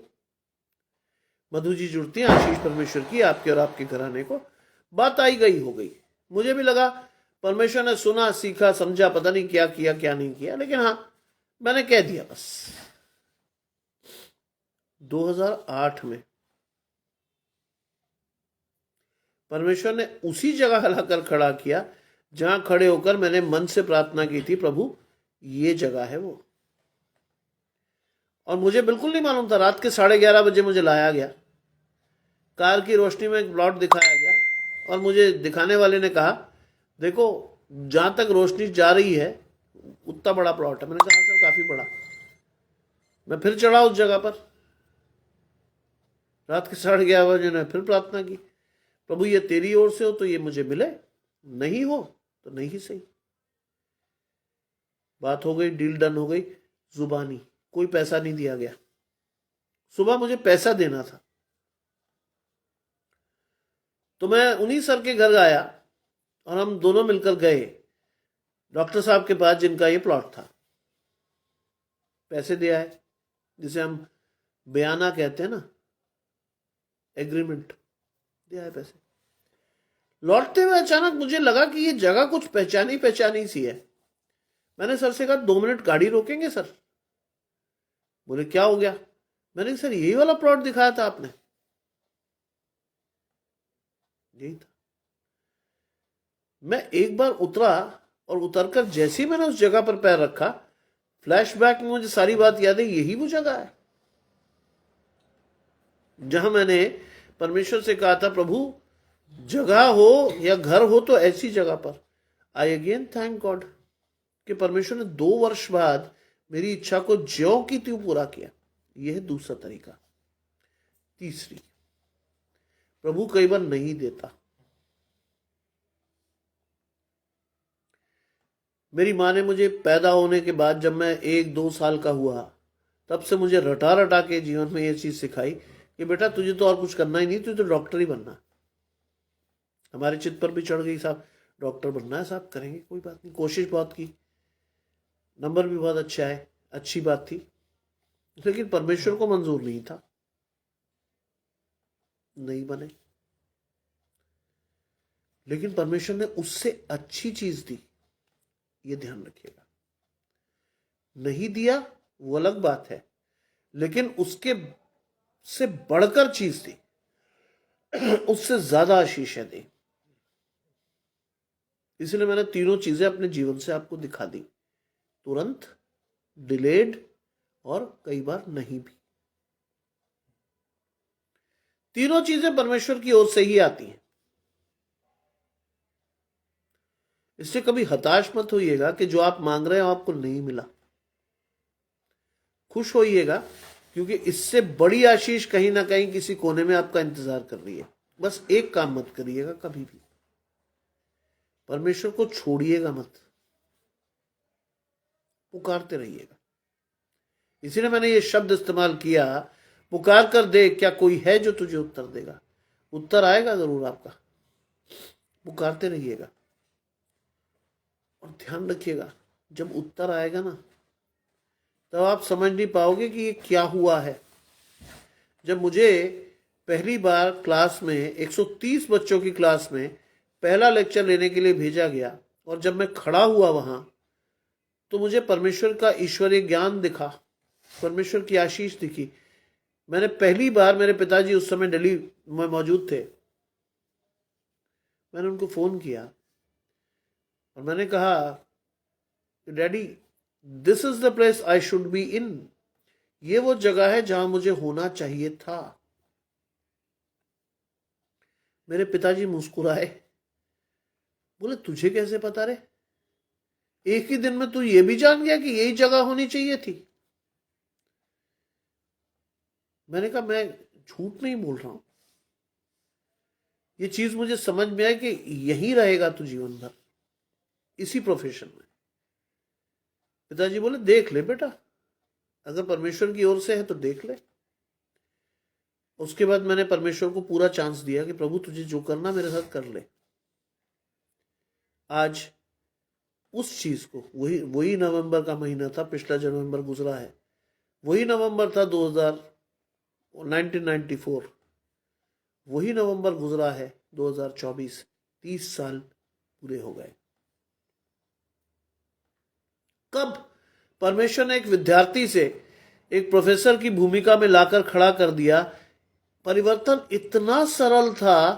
मधु जी जुड़ती हैं, आशीष परमेश्वर की आपके और आपके घराने को। बात आई गई हो गई। मुझे भी लगा परमेश्वर ने सुना, सीखा, समझा, पता नहीं क्या किया क्या नहीं किया, लेकिन हाँ मैंने कह दिया बस। 2008 में परमेश्वर ने उसी जगह लाकर खड़ा किया जहां खड़े होकर मैंने मन से प्रार्थना की थी, प्रभु ये जगह है वो। और मुझे बिल्कुल नहीं मालूम था, रात के 11:30 बजे मुझे लाया गया, कार की रोशनी में एक प्लॉट दिखाया गया, और मुझे दिखाने वाले ने कहा, देखो जहां तक रोशनी जा रही है उतना बड़ा प्लॉट है। मैंने कहा सर काफी बड़ा। मैं फिर चढ़ा उस जगह पर, रात के 11:30 बजे ने फिर प्रार्थना की, प्रभु ये तेरी ओर से हो तो ये मुझे मिले, नहीं हो तो नहीं ही सही। बात हो गई, डील डन हो गई, जुबानी, कोई पैसा नहीं दिया गया। सुबह मुझे पैसा देना था, तो मैं उन्हीं सर के घर आया और हम दोनों मिलकर गए डॉक्टर साहब के पास जिनका ये प्लॉट था। पैसे दिया है, जिसे हम बयाना कहते हैं ना, एग्रीमेंट, दिया है पैसे। लौटते हुए अचानक मुझे लगा कि ये जगह कुछ पहचानी पहचानी सी है। मैंने सर से कहा 2 मिनट गाड़ी रोकेंगे सर? बोले क्या हो गया? मैंने सर यही वाला प्लॉट दिखाया था आपने। यही था। मैं एक बार उतरा और उतरकर जैसे ही मैंने उस जगह पर पैर रखा, फ्लैशबैक में मुझे सारी बात याद है, यही वो जगह है जहां मैंने परमेश्वर से कहा था, प्रभु जगह हो या घर हो तो ऐसी जगह पर। आई अगेन थैंक गॉड कि परमेश्वर ने 2 वर्ष बाद मेरी इच्छा को ज्यों की त्यों पूरा किया। यह है दूसरा तरीका। तीसरी, प्रभु कई बार नहीं देता। मेरी माँ ने मुझे पैदा होने के बाद जब मैं 1-2 साल का हुआ, तब से मुझे रटा रटा के जीवन में ये चीज सिखाई कि बेटा तुझे तो और कुछ करना ही नहीं, तुझे तो डॉक्टर ही बनना। हमारे चित्त पर भी चढ़ गई, साहब डॉक्टर बनना है, साहब करेंगे, कोई बात नहीं। कोशिश बहुत की, नंबर भी बहुत अच्छा है, अच्छी बात थी, लेकिन परमेश्वर को मंजूर नहीं था, नहीं बने। लेकिन परमेश्वर ने उससे अच्छी चीज दी, ये ध्यान रखिएगा। नहीं दिया वो अलग बात है, लेकिन उसके से बढ़कर चीज दी, उससे ज्यादा आशीषें दी। इसलिए मैंने तीनों चीजें अपने जीवन से आपको दिखा दी, तुरंत, डिलेड और कई बार नहीं भी। तीनों चीजें परमेश्वर की ओर से ही आती हैं। इससे कभी हताश मत होइएगा कि जो आप मांग रहे हो आपको नहीं मिला। खुश होइएगा, क्योंकि इससे बड़ी आशीष कहीं ना कहीं किसी कोने में आपका इंतजार कर रही है। बस एक काम मत करिएगा कभी भी, परमेश्वर को छोड़िएगा मत, पुकारते रहिएगा। इसीलिए मैंने ये शब्द इस्तेमाल किया, पुकार कर दे, क्या कोई है जो तुझे उत्तर देगा? उत्तर आएगा जरूर आपका, पुकारते रहिएगा। और ध्यान रखिएगा, जब उत्तर आएगा ना, तब आप समझ नहीं पाओगे कि ये क्या हुआ है। जब मुझे पहली बार क्लास में 130 बच्चों की क्लास में पहला लेक्चर लेने के लिए भेजा गया, और जब मैं खड़ा हुआ वहां, तो मुझे परमेश्वर का ईश्वरीय ज्ञान दिखा, परमेश्वर की आशीष दिखी। मैंने पहली बार, मेरे पिताजी उस समय दिल्ली में मौजूद थे, मैंने उनको फोन किया और मैंने कहा, daddy this is the place I should be in. ये वो जगह है जहां मुझे होना चाहिए था। मेरे पिताजी मुस्कुराए, बोले तुझे कैसे पता रे? एक ही दिन में तू ये भी जान गया कि यही जगह होनी चाहिए थी? मैंने कहा मैं झूठ नहीं बोल रहा हूं, ये चीज मुझे समझ में आई कि यही रहेगा तू जीवन भर, इसी प्रोफेशन में। पिताजी बोले देख ले बेटा, अगर परमेश्वर की ओर से है तो देख ले। उसके बाद मैंने परमेश्वर को पूरा चांस दिया कि प्रभु तुझे जो करना मेरे साथ कर ले। आज उस चीज को, वही नवंबर का महीना था, पिछला जो नवंबर गुजरा है वही नवंबर था 1994, वही नवंबर गुजरा है 2024। 30 साल पूरे हो गए। कब परमेश्वर ने एक विद्यार्थी से एक प्रोफेसर की भूमिका में लाकर खड़ा कर दिया। परिवर्तन इतना सरल था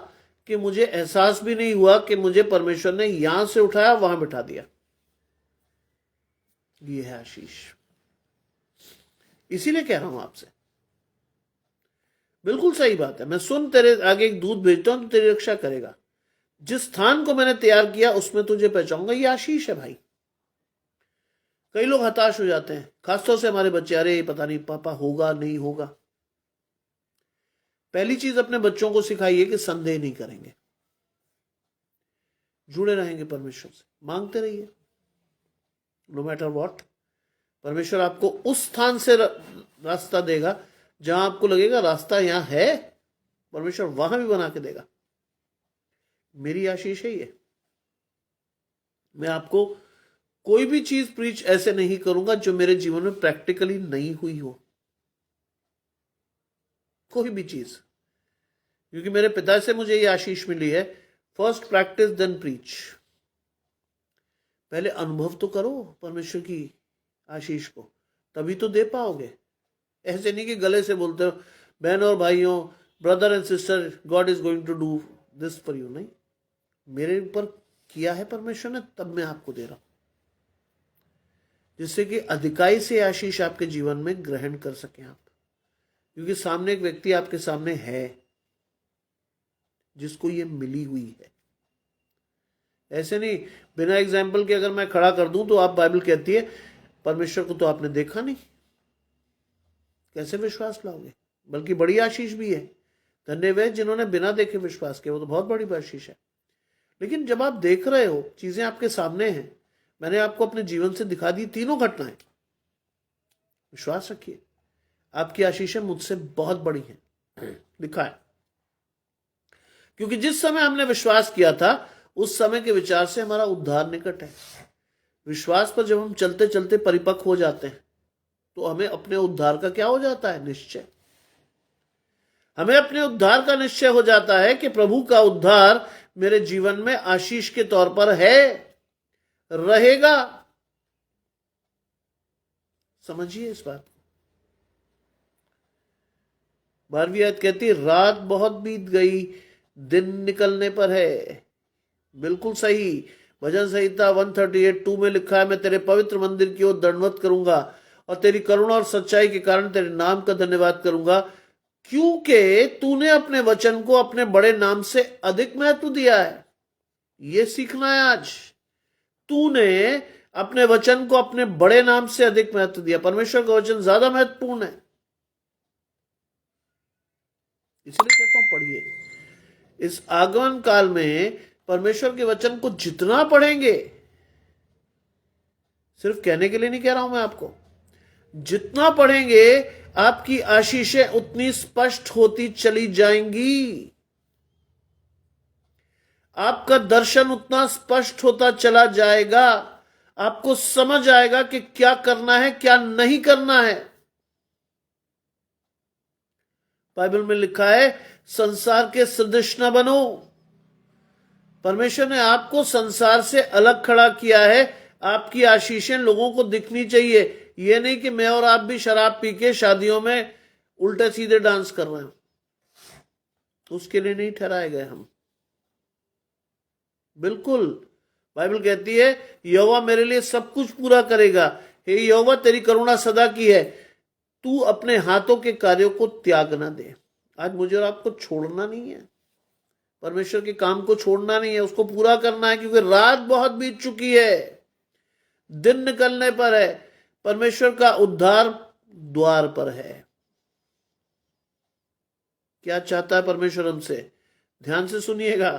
कि मुझे एहसास भी नहीं हुआ कि मुझे परमेश्वर ने यहां से उठाया वहां बिठा दिया। ये है आशीष। इसीलिए कह रहा हूं आपसे, बिल्कुल सही बात है। मैं सुन, तेरे आगे एक दूत भेजता हूं तो तेरी रक्षा करेगा। जिस स्थान को मैंने तैयार किया उसमें तुझे पहचाऊंगा। ये आशीष है भाई। कई लोग हताश हो जाते हैं, खासतौर से हमारे बच्चे, अरे पता नहीं पापा होगा नहीं होगा। पहली चीज अपने बच्चों को सिखाइए कि संदेह नहीं करेंगे, जुड़े रहेंगे परमेश्वर से, मांगते रहिए नो मैटर व्हाट। परमेश्वर आपको उस स्थान से रास्ता देगा जहां आपको लगेगा रास्ता यहां है, परमेश्वर वहां भी बना के देगा। मेरी आशीष है ये। मैं आपको कोई भी चीज प्रीच ऐसे नहीं करूंगा जो मेरे जीवन में प्रैक्टिकली नहीं हुई हो, कोई भी चीज, क्योंकि मेरे पिता से मुझे ये आशीष मिली है, फर्स्ट प्रैक्टिस देन प्रीच। पहले अनुभव तो करो परमेश्वर की आशीष को, तभी तो दे पाओगे। ऐसे नहीं कि गले से बोलते हो बहन और भाइयों, brother and sister, God is going to do this for you. नहीं, मेरे ऊपर किया है परमेश्वर ने, तब मैं आपको दे रहा हूं, जिससे कि अधिकाई से आशीष आपके जीवन में ग्रहण कर सकें आप। क्योंकि सामने एक व्यक्ति आपके सामने है जिसको ये मिली हुई है। ऐसे नहीं बिना एग्जाम्पल के अगर मैं खड़ा कर दूं तो आप, बाइबल कहती है परमेश्वर को तो आपने देखा नहीं, कैसे विश्वास लाओगे? बल्कि बड़ी आशीष भी है। धन्य वे जिन्होंने बिना देखे विश्वास किया, वो तो बहुत बड़ी आशीष है। लेकिन जब आप देख रहे हो, चीजें आपके सामने हैं, मैंने आपको अपने जीवन से दिखा दी तीनों घटनाएं, विश्वास रखिए आपकी आशीषें मुझसे बहुत बड़ी हैं। लिखा है, क्योंकि जिस समय हमने विश्वास किया था उस समय के विचार से हमारा उद्धार निकट है। विश्वास पर जब हम चलते चलते परिपक्व हो जाते हैं तो हमें अपने उद्धार का क्या हो जाता है? निश्चय। हमें अपने उद्धार का निश्चय हो जाता है कि प्रभु का उद्धार मेरे जीवन में आशीष के तौर पर है, रहेगा। समझिए इस बात को। 12वीं आयत कहती, रात बहुत बीत गई, दिन निकलने पर है। बिल्कुल सही। भजन संहिता 138:2 में लिखा है, मैं तेरे पवित्र मंदिर की ओर दंडवत करूंगा और तेरी करुणा और सच्चाई के कारण तेरे नाम का धन्यवाद करूंगा, क्योंकि तूने अपने वचन को अपने बड़े नाम से अधिक महत्व दिया है। यह सीखना है आज। तूने अपने वचन को अपने बड़े नाम से अधिक महत्व दिया। परमेश्वर का वचन ज्यादा महत्वपूर्ण है। इसलिए कहता हूं पढ़िए। इस आगमन काल में परमेश्वर के वचन को जितना पढ़ेंगे, सिर्फ कहने के लिए नहीं कह रहा हूं मैं आपको, जितना पढ़ेंगे आपकी आशीषें उतनी स्पष्ट होती चली जाएंगी। आपका दर्शन उतना स्पष्ट होता चला जाएगा। आपको समझ आएगा कि क्या करना है क्या नहीं करना है। बाइबल में लिखा है, संसार के सदृश न बनो। परमेश्वर ने आपको संसार से अलग खड़ा किया है। आपकी आशीषें लोगों को दिखनी चाहिए। यह नहीं कि मैं और आप भी शराब पी के शादियों में उल्टे सीधे डांस कर रहे हैं। उसके लिए नहीं ठहराए गए हम। बिल्कुल, बाइबल कहती है यहोवा मेरे लिए सब कुछ पूरा करेगा। हे यहोवा तेरी करुणा सदा की है, तू अपने हाथों के कार्यों को त्याग ना दे। आज मुझे और आपको छोड़ना नहीं है, परमेश्वर के काम को छोड़ना नहीं है, उसको पूरा करना है, क्योंकि रात बहुत बीत चुकी है, दिन निकलने पर है, परमेश्वर का उद्धार द्वार पर है। क्या चाहता है परमेश्वर हमसे? ध्यान से सुनिएगा।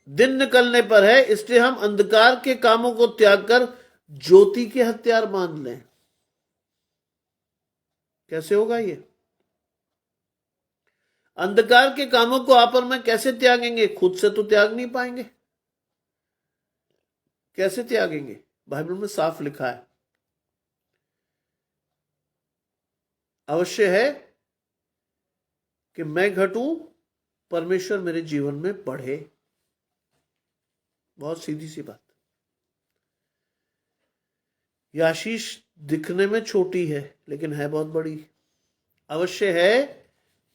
दिन निकलने पर है, इसलिए हम अंधकार के कामों को त्याग कर ज्योति के हथियार बांध लें। कैसे होगा ये? अंधकार के कामों को आप और मैं कैसे त्यागेंगे? खुद से तो त्याग नहीं पाएंगे। कैसे त्यागेंगे? बाइबल में साफ लिखा है, अवश्य है कि मैं घटूं, परमेश्वर मेरे जीवन में बढ़े। बहुत सीधी सी बात। यह आशीष दिखने में छोटी है, लेकिन है बहुत बड़ी। अवश्य है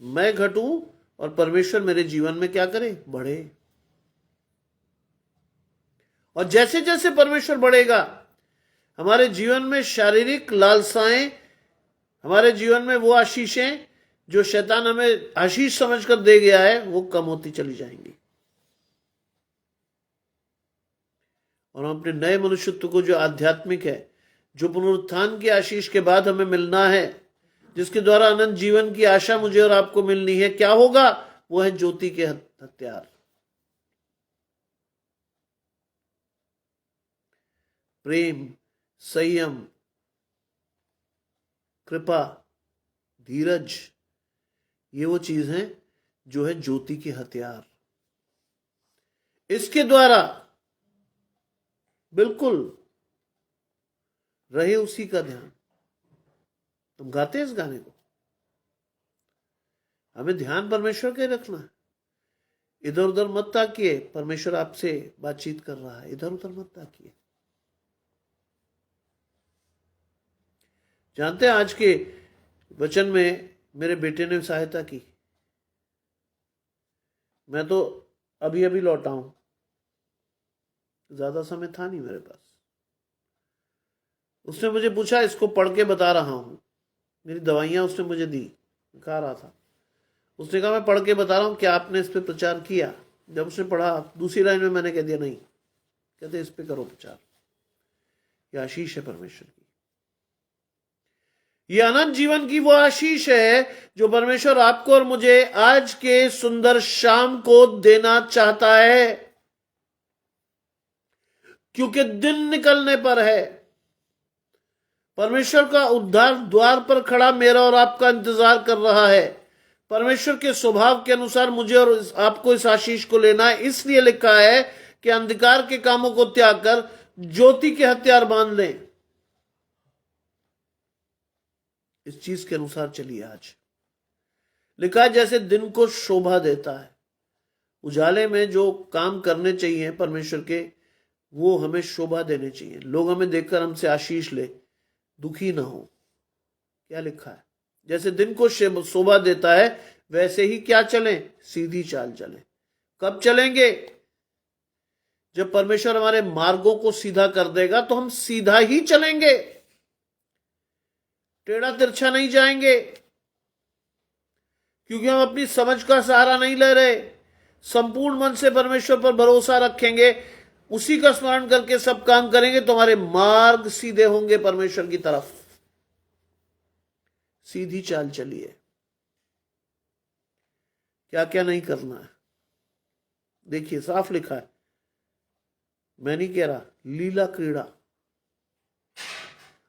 मैं घटूं और परमेश्वर मेरे जीवन में क्या करे? बढ़े। और जैसे जैसे परमेश्वर बढ़ेगा, हमारे जीवन में शारीरिक लालसाएं, हमारे जीवन में वो आशीषें जो शैतान हमें आशीष समझकर दे गया है, वो कम होती चली जाएंगी। और हम अपने नए मनुष्यत्व को, जो आध्यात्मिक है, जो पुनरुत्थान की आशीष के बाद हमें मिलना है, जिसके द्वारा अनंत जीवन की आशा मुझे और आपको मिलनी है, क्या होगा? वो है ज्योति के हथियार। प्रेम, संयम, कृपा, धीरज, ये वो चीज हैं जो है ज्योति के हथियार। इसके द्वारा बिल्कुल रहे उसी का ध्यान। तुम गाते हैं इस गाने को, हमें ध्यान परमेश्वर के रखना है। इधर उधर मत ताकिए, परमेश्वर आपसे बातचीत कर रहा है, इधर उधर मत ताकिए। जानते हैं आज के वचन में मेरे बेटे ने सहायता की। मैं तो अभी अभी लौटा हूं, ज्यादा समय था नहीं मेरे पास। उसने मुझे पूछा, इसको पढ़ के बता रहा हूं, मेरी दवाइयां उसने मुझे दी, खा रहा था। उसने कहा मैं पढ़ के बता रहा हूं, क्या आपने इस पे प्रचार किया? जब उसने पढ़ा, दूसरी लाइन में मैंने कह दिया नहीं। कहते इस पे करो प्रचार। यह आशीष है परमेश्वर की, यह अनंत जीवन की वो आशीष है जो परमेश्वर आपको और मुझे आज के सुंदर शाम को देना चाहता है, क्योंकि दिन निकलने पर है। परमेश्वर का उद्धार द्वार पर खड़ा मेरा और आपका इंतजार कर रहा है। परमेश्वर के स्वभाव के अनुसार मुझे और आपको इस आशीष को लेना है। इसलिए लिखा है कि अंधकार के कामों को त्याग कर ज्योति के हथियार बांध लें। इस चीज के अनुसार चलिए। आज लिखा है जैसे दिन को शोभा देता है, उजाले में जो काम करने चाहिए परमेश्वर के, वो हमें शोभा देने चाहिए। लोग हमें देखकर हमसे आशीष ले, दुखी ना हो। क्या लिखा है? जैसे दिन को शोभा देता है, वैसे ही क्या चलें? सीधी चाल चलें। कब चलेंगे? जब परमेश्वर हमारे मार्गों को सीधा कर देगा तो हम सीधा ही चलेंगे, टेढ़ा तिरछा नहीं जाएंगे, क्योंकि हम अपनी समझ का सहारा नहीं ले रहे। संपूर्ण मन से परमेश्वर पर भरोसा रखेंगे, उसी का स्मरण करके सब काम करेंगे तो हमारे मार्ग सीधे होंगे परमेश्वर की तरफ। सीधी चाल चलिए। क्या क्या नहीं करना है देखिए, साफ लिखा है। मैं नहीं कह रहा, लीला क्रीड़ा।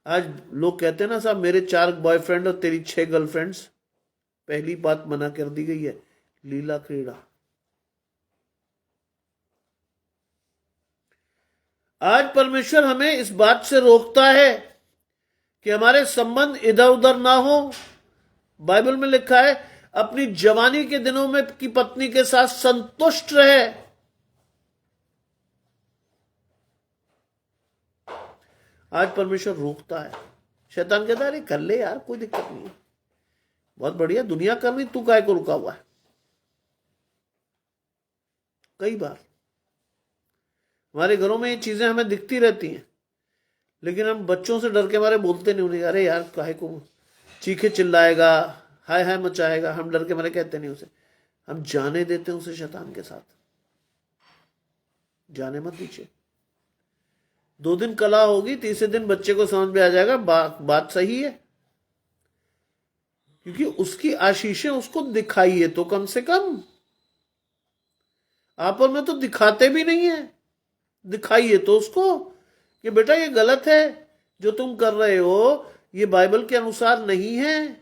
आज लोग कहते हैं ना साहब, मेरे 4 बॉयफ्रेंड और तेरी 6 गर्लफ्रेंड्स। पहली बात मना कर दी गई है, लीला क्रीड़ा। आज परमेश्वर हमें इस बात से रोकता है कि हमारे संबंध इधर उधर ना हो। बाइबल में लिखा है अपनी जवानी के दिनों में की पत्नी के साथ संतुष्ट रहे। आज परमेश्वर रोकता है। शैतान कहता है अरे कर ले यार, कोई दिक्कत नहीं है, बहुत बढ़िया, दुनिया कर रही, तू काहे को रुका हुआ है। कई बार हमारे घरों में ये चीजें हमें दिखती रहती हैं, लेकिन हम बच्चों से डर के मारे बोलते नहीं उन्हें, अरे यार काहे को चीखे चिल्लाएगा, हाय हाय मचाएगा, हम डर के मारे कहते नहीं उसे। हम जाने देते हैं उसे शैतान के साथ, जाने मत दीजिए। 2 दिन कला होगी, तीसरे दिन बच्चे को समझ में आ जाएगा बात सही है, क्योंकि उसकी आशीषें उसको दिखाई है। तो कम से कम आप और मैं तो दिखाते भी नहीं है, दिखाइए तो उसको कि बेटा ये गलत है जो तुम कर रहे हो, ये बाइबल के अनुसार नहीं है।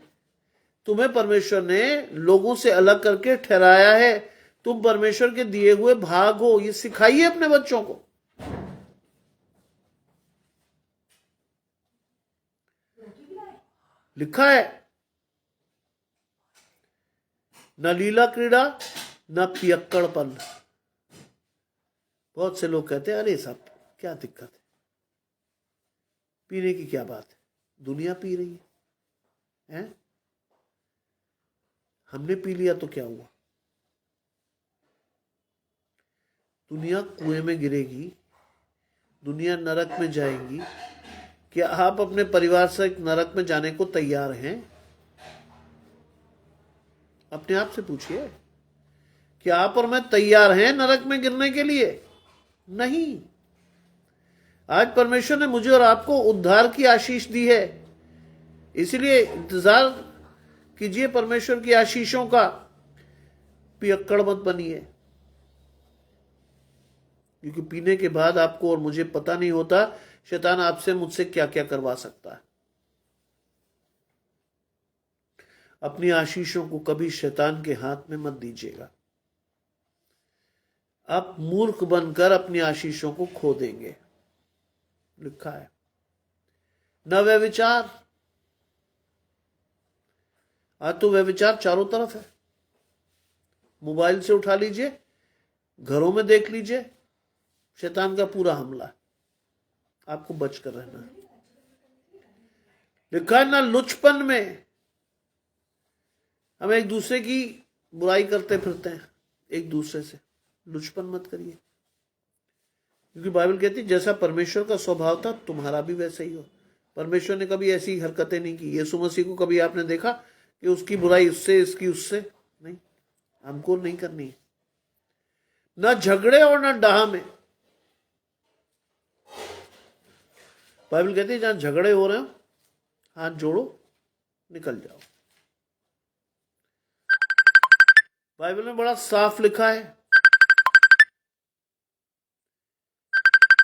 तुम्हें परमेश्वर ने लोगों से अलग करके ठहराया है, तुम परमेश्वर के दिए हुए भाग हो, ये सिखाइए अपने बच्चों को। लिखा है, न लीला क्रीड़ा न पियक्कड़पन। बहुत से लोग कहते हैं अरे साहब क्या दिक्कत है, पीने की क्या बात है, दुनिया पी रही है, हमने पी लिया तो क्या हुआ। दुनिया कुएं में गिरेगी, दुनिया नरक में जाएगी। क्या आप अपने परिवार से नरक में जाने को तैयार हैं? अपने आप से पूछिए, क्या आप और मैं तैयार हैं नरक में गिरने के लिए? नहीं। आज परमेश्वर ने मुझे और आपको उद्धार की आशीष दी है, इसलिए इंतजार कीजिए परमेश्वर की आशीषों का, पियक्कड़ मत बनिए। क्योंकि पीने के बाद आपको और मुझे पता नहीं होता शैतान आपसे मुझसे क्या क्या करवा सकता है। अपनी आशीषों को कभी शैतान के हाथ में मत दीजिएगा, आप मूर्ख बनकर अपनी आशीषों को खो देंगे। लिखा है, न व्यभिचार। आज तो व्यभिचार चारों तरफ है, मोबाइल से उठा लीजिए, घरों में देख लीजिए, शैतान का पूरा हमला, आपको बचकर रहना है। लिखा है ना लुचपन में, हम एक दूसरे की बुराई करते फिरते हैं, एक दूसरे से लुचपन मत करिए। क्योंकि बाइबल कहती है जैसा परमेश्वर का स्वभाव था तुम्हारा भी वैसा ही हो। परमेश्वर ने कभी ऐसी हरकतें नहीं की। यीशु मसीह को कभी आपने देखा कि उसकी बुराई उससे, इसकी उससे? नहीं, हमको नहीं करनी है। न झगड़े और न डाह में। बाइबल कहती है जहां झगड़े हो रहे हो हाथ जोड़ो, निकल जाओ। बाइबल में बड़ा साफ लिखा है,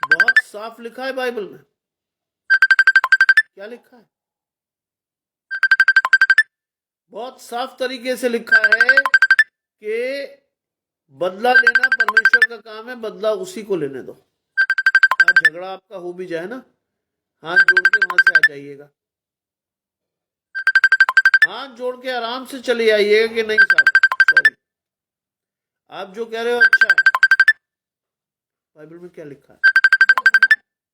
बहुत साफ लिखा है बाइबल में। क्या लिखा है? बहुत साफ तरीके से लिखा है कि बदला लेना परमेश्वर का काम है, बदला उसी को लेने दो। आज झगड़ा आपका हो भी जाए ना, हाथ जोड़ के वहां से आ जाइएगा, हाथ जोड़ के आराम से चले आइएगा कि नहीं साहब सॉरी, आप जो कह रहे हो अच्छा है। बाइबल में क्या लिखा है?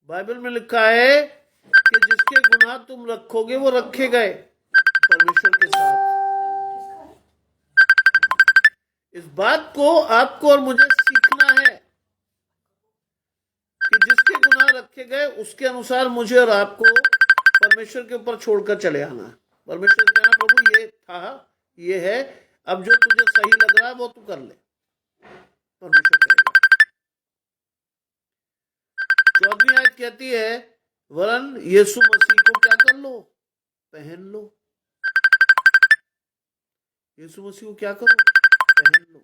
बाइबल में लिखा है कि जिसके गुनाह तुम रखोगे वो रखे गए परमेश्वर के साथ। इस बात को आपको और मुझे सीखना है कि जिसके गुनाह रखे गए उसके अनुसार मुझे और आपको परमेश्वर के ऊपर छोड़कर चले आना है। परमेश्वर कहना प्रभु ये था, ये है, अब जो तुझे सही लग रहा है वो तू कर ले। परमेश्वर कहेगा। 14वीं आयत कहती है वरन यीशु मसीह को क्या कर लो? पहन लो। यीशु मसीह को क्या करो? पहन लो।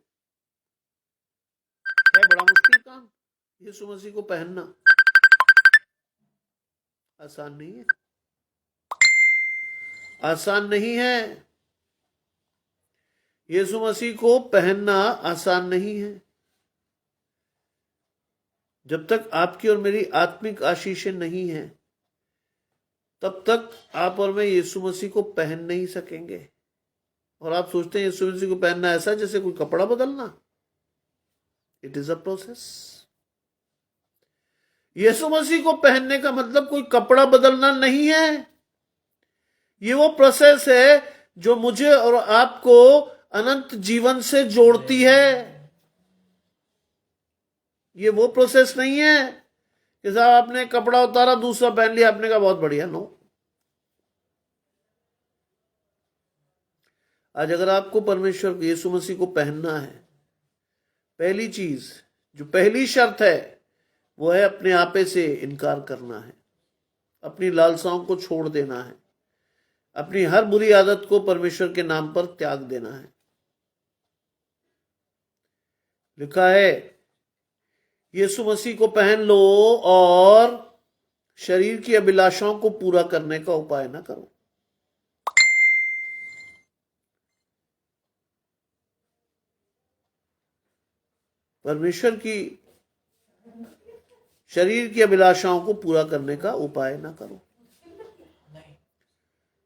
है बड़ा मुश्किल काम यीशु मसीह को पहनना, आसान नहीं है, आसान नहीं है। यीशु मसीह को पहनना आसान नहीं है। जब तक आपकी और मेरी आत्मिक आशीषें नहीं हैं तब तक आप और मैं यीशु मसीह को पहन नहीं सकेंगे। और आप सोचते हैं यीशु मसीह को पहनना ऐसा जैसे कोई कपड़ा बदलना? It is a process. Yeshu Masih को पहनने का मतलब कोई कपड़ा बदलना नहीं है। ये वो प्रोसेस है जो मुझे और आपको अनंत जीवन से जोड़ती है। ये वो प्रोसेस नहीं है कि साहब आपने कपड़ा उतारा दूसरा पहन लिया, आपने कहा बहुत बढ़िया। नो, आज अगर आपको परमेश्वर यीशु मसीह को पहनना है, पहली चीज, जो पहली शर्त है, वो है अपने आपे से इनकार करना है, अपनी लालसाओं को छोड़ देना है, अपनी हर बुरी आदत को परमेश्वर के नाम पर त्याग देना है। लिखा है यीशु मसीह को पहन लो और शरीर की अभिलाषाओं को पूरा करने का उपाय ना करो। परमेश्वर की शरीर की अभिलाषाओं को पूरा करने का उपाय ना करो।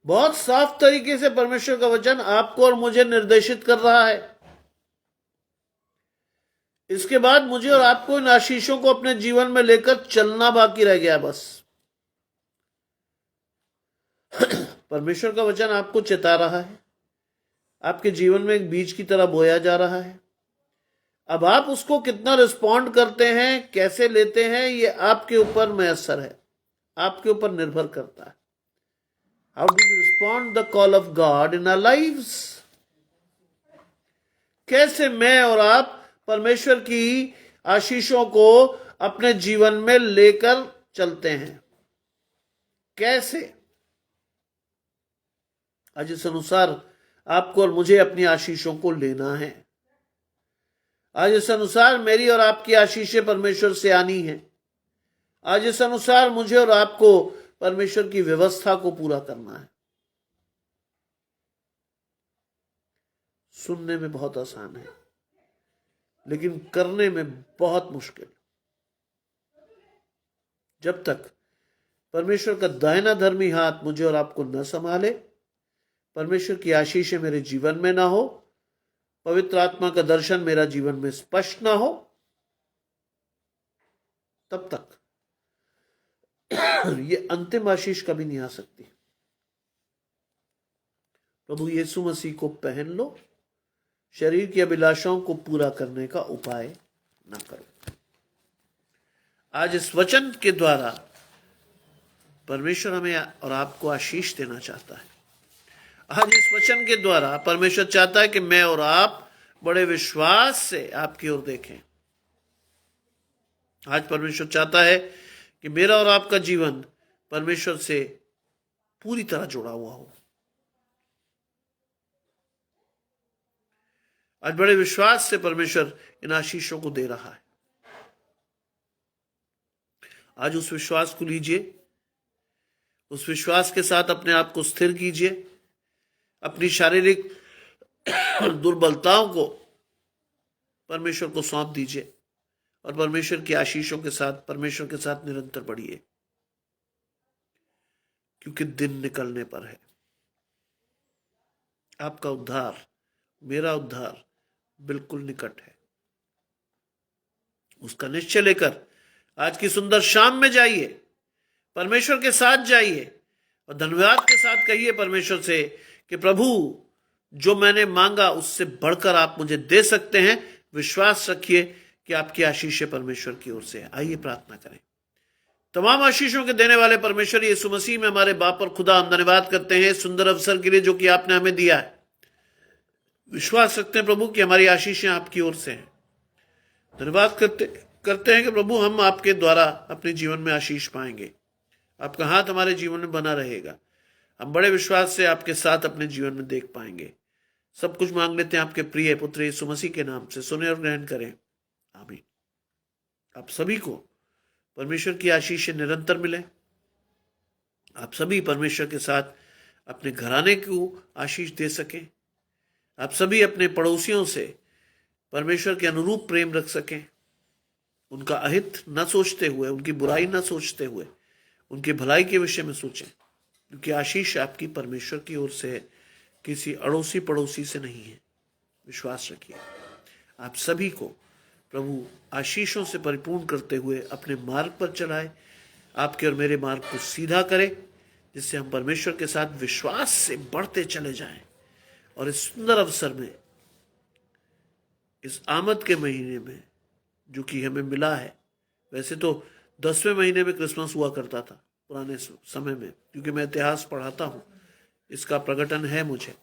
बहुत साफ तरीके से परमेश्वर का वचन आपको और मुझे निर्देशित कर रहा है। इसके बाद मुझे और आपको इन आशीषों को अपने जीवन में लेकर चलना बाकी रह गया बस। परमेश्वर का वचन आपको चेता रहा है, आपके जीवन में एक बीज की तरह बोया जा रहा है। अब आप उसको कितना रिस्पॉन्ड करते हैं, कैसे लेते हैं, ये आपके ऊपर मैसर है, आपके ऊपर निर्भर करता है। How do we respond the call of God in our lives? कैसे मैं और आप परमेश्वर की आशीषों को अपने जीवन में लेकर चलते हैं, कैसे? आज इस अनुसार आपको और मुझे अपनी आशीषों को लेना है। आज इस अनुसार मेरी और आपकी आशीषें परमेश्वर से आनी है। आज इस अनुसार मुझे और आपको परमेश्वर की व्यवस्था को पूरा करना है। सुनने में बहुत आसान है, लेकिन करने में बहुत मुश्किल। जब तक परमेश्वर का दाहिना धर्मी हाथ मुझे और आपको न संभाले, परमेश्वर की आशीषें मेरे जीवन में ना हो, पवित्र आत्मा का दर्शन मेरा जीवन में स्पष्ट ना हो, तब तक ये अंतिम आशीष कभी नहीं आ सकती। प्रभु यीशु मसीह को पहन लो, शरीर की अभिलाषाओं को पूरा करने का उपाय ना करो। आज इस वचन के द्वारा परमेश्वर हमें और आपको आशीष देना चाहता है। आज इस वचन के द्वारा परमेश्वर चाहता है कि मैं और आप बड़े विश्वास से आपकी ओर देखें। आज परमेश्वर चाहता है कि मेरा और आपका जीवन परमेश्वर से पूरी तरह जुड़ा हुआ हो। आज बड़े विश्वास से परमेश्वर इन आशीषों को दे रहा है। आज उस विश्वास को लीजिए, उस विश्वास के साथ अपने आप को स्थिर कीजिए, अपनी शारीरिक दुर्बलताओं को परमेश्वर को सौंप दीजिए और परमेश्वर की आशीषों के साथ, परमेश्वर के साथ निरंतर बढ़िए, क्योंकि दिन निकलने पर है। आपका उद्धार, मेरा उद्धार बिल्कुल निकट है। उसका निश्चय लेकर आज की सुंदर शाम में जाइए, परमेश्वर के साथ जाइए और धन्यवाद के साथ कहिए परमेश्वर से कि प्रभु, जो मैंने मांगा उससे बढ़कर आप मुझे दे सकते हैं। विश्वास रखिए कि आपकी आशीषें परमेश्वर की ओर से है। आइए प्रार्थना करें। तमाम आशीषों के देने वाले परमेश्वर यीशु मसीह में हमारे बाप और खुदा, हम धन्यवाद करते हैं सुंदर अवसर के लिए जो कि आपने हमें दिया है। विश्वास रखते हैं प्रभु कि हमारी आशीषें आपकी ओर से हैं। धन्यवाद करते हैं कि प्रभु हम आपके द्वारा अपने जीवन में आशीष पाएंगे। आपका हाथ हमारे जीवन में बना रहेगा। हम बड़े विश्वास से आपके साथ अपने जीवन में देख पाएंगे। सब कुछ मांग लेते हैं आपके प्रिय पुत्र यीशु मसीह के नाम से। सुने और ग्रहण करें, आमीन। आप सभी को परमेश्वर की आशीष निरंतर मिले। आप सभी परमेश्वर के साथ अपने घराने को आशीष दे सकें। आप सभी अपने पड़ोसियों से परमेश्वर के अनुरूप प्रेम रख सकें, उनका अहित न सोचते हुए, उनकी बुराई न सोचते हुए उनकी भलाई के विषय में सोचें, क्योंकि आशीष आपकी परमेश्वर की ओर से है, किसी अड़ोसी पड़ोसी से नहीं है। विश्वास रखिए। आप सभी को प्रभु आशीषों से परिपूर्ण करते हुए अपने मार्ग पर चलाए, आपके और मेरे मार्ग को सीधा करे, जिससे हम परमेश्वर के साथ विश्वास से बढ़ते चले जाएं और इस सुंदर अवसर में, इस आमद के महीने में जो कि हमें मिला है, वैसे तो 10वें महीने में क्रिसमस हुआ करता था पुराने समय में, क्योंकि मैं इतिहास पढ़ाता हूँ, इसका प्रकटन है मुझे।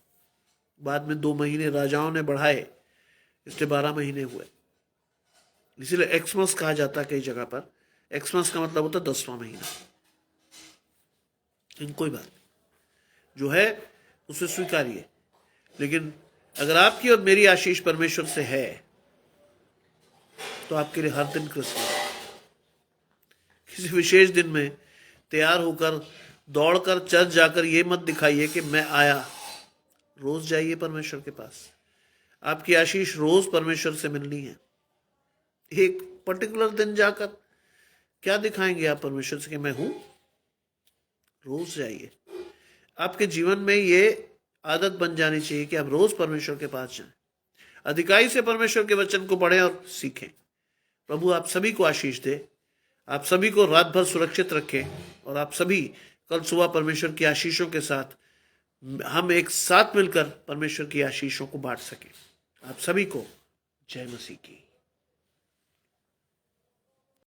बाद में 2 महीने राजाओं ने बढ़ाए, इसलिए 12 महीने हुए। इसीलिए एक्समस कहा जाता है कई जगह पर। एक्समस का मतलब होता है 10वां महीना। लेकिन कोई बात नहीं, जो है उसे स्वीकारिए। लेकिन अगर आपकी और मेरी आशीष परमेश्वर से है तो आपके लिए हर दिन क्रिसमस। किसी विशेष दिन में तैयार होकर दौड़कर चर्च जाकर ये मत दिखाइए कि मैं आया। रोज जाइए परमेश्वर के पास। आपकी आशीष रोज परमेश्वर से मिलनी है। एक पर्टिकुलर दिन जाकर क्या दिखाएंगे आप परमेश्वर से कि मैं हूं? रोज जाइए। आपके जीवन में ये आदत बन जानी चाहिए कि आप रोज परमेश्वर के पास जाएं, अधिकाई से परमेश्वर के वचन को पढ़ें और सीखें। प्रभु आप सभी को आशीष दे, आप सभी को रात भर सुरक्षित रखें, और आप सभी कल सुबह परमेश्वर की आशीषों के साथ हम एक साथ मिलकर परमेश्वर की आशीषों को बांट सकें। आप सभी को जय मसीह की।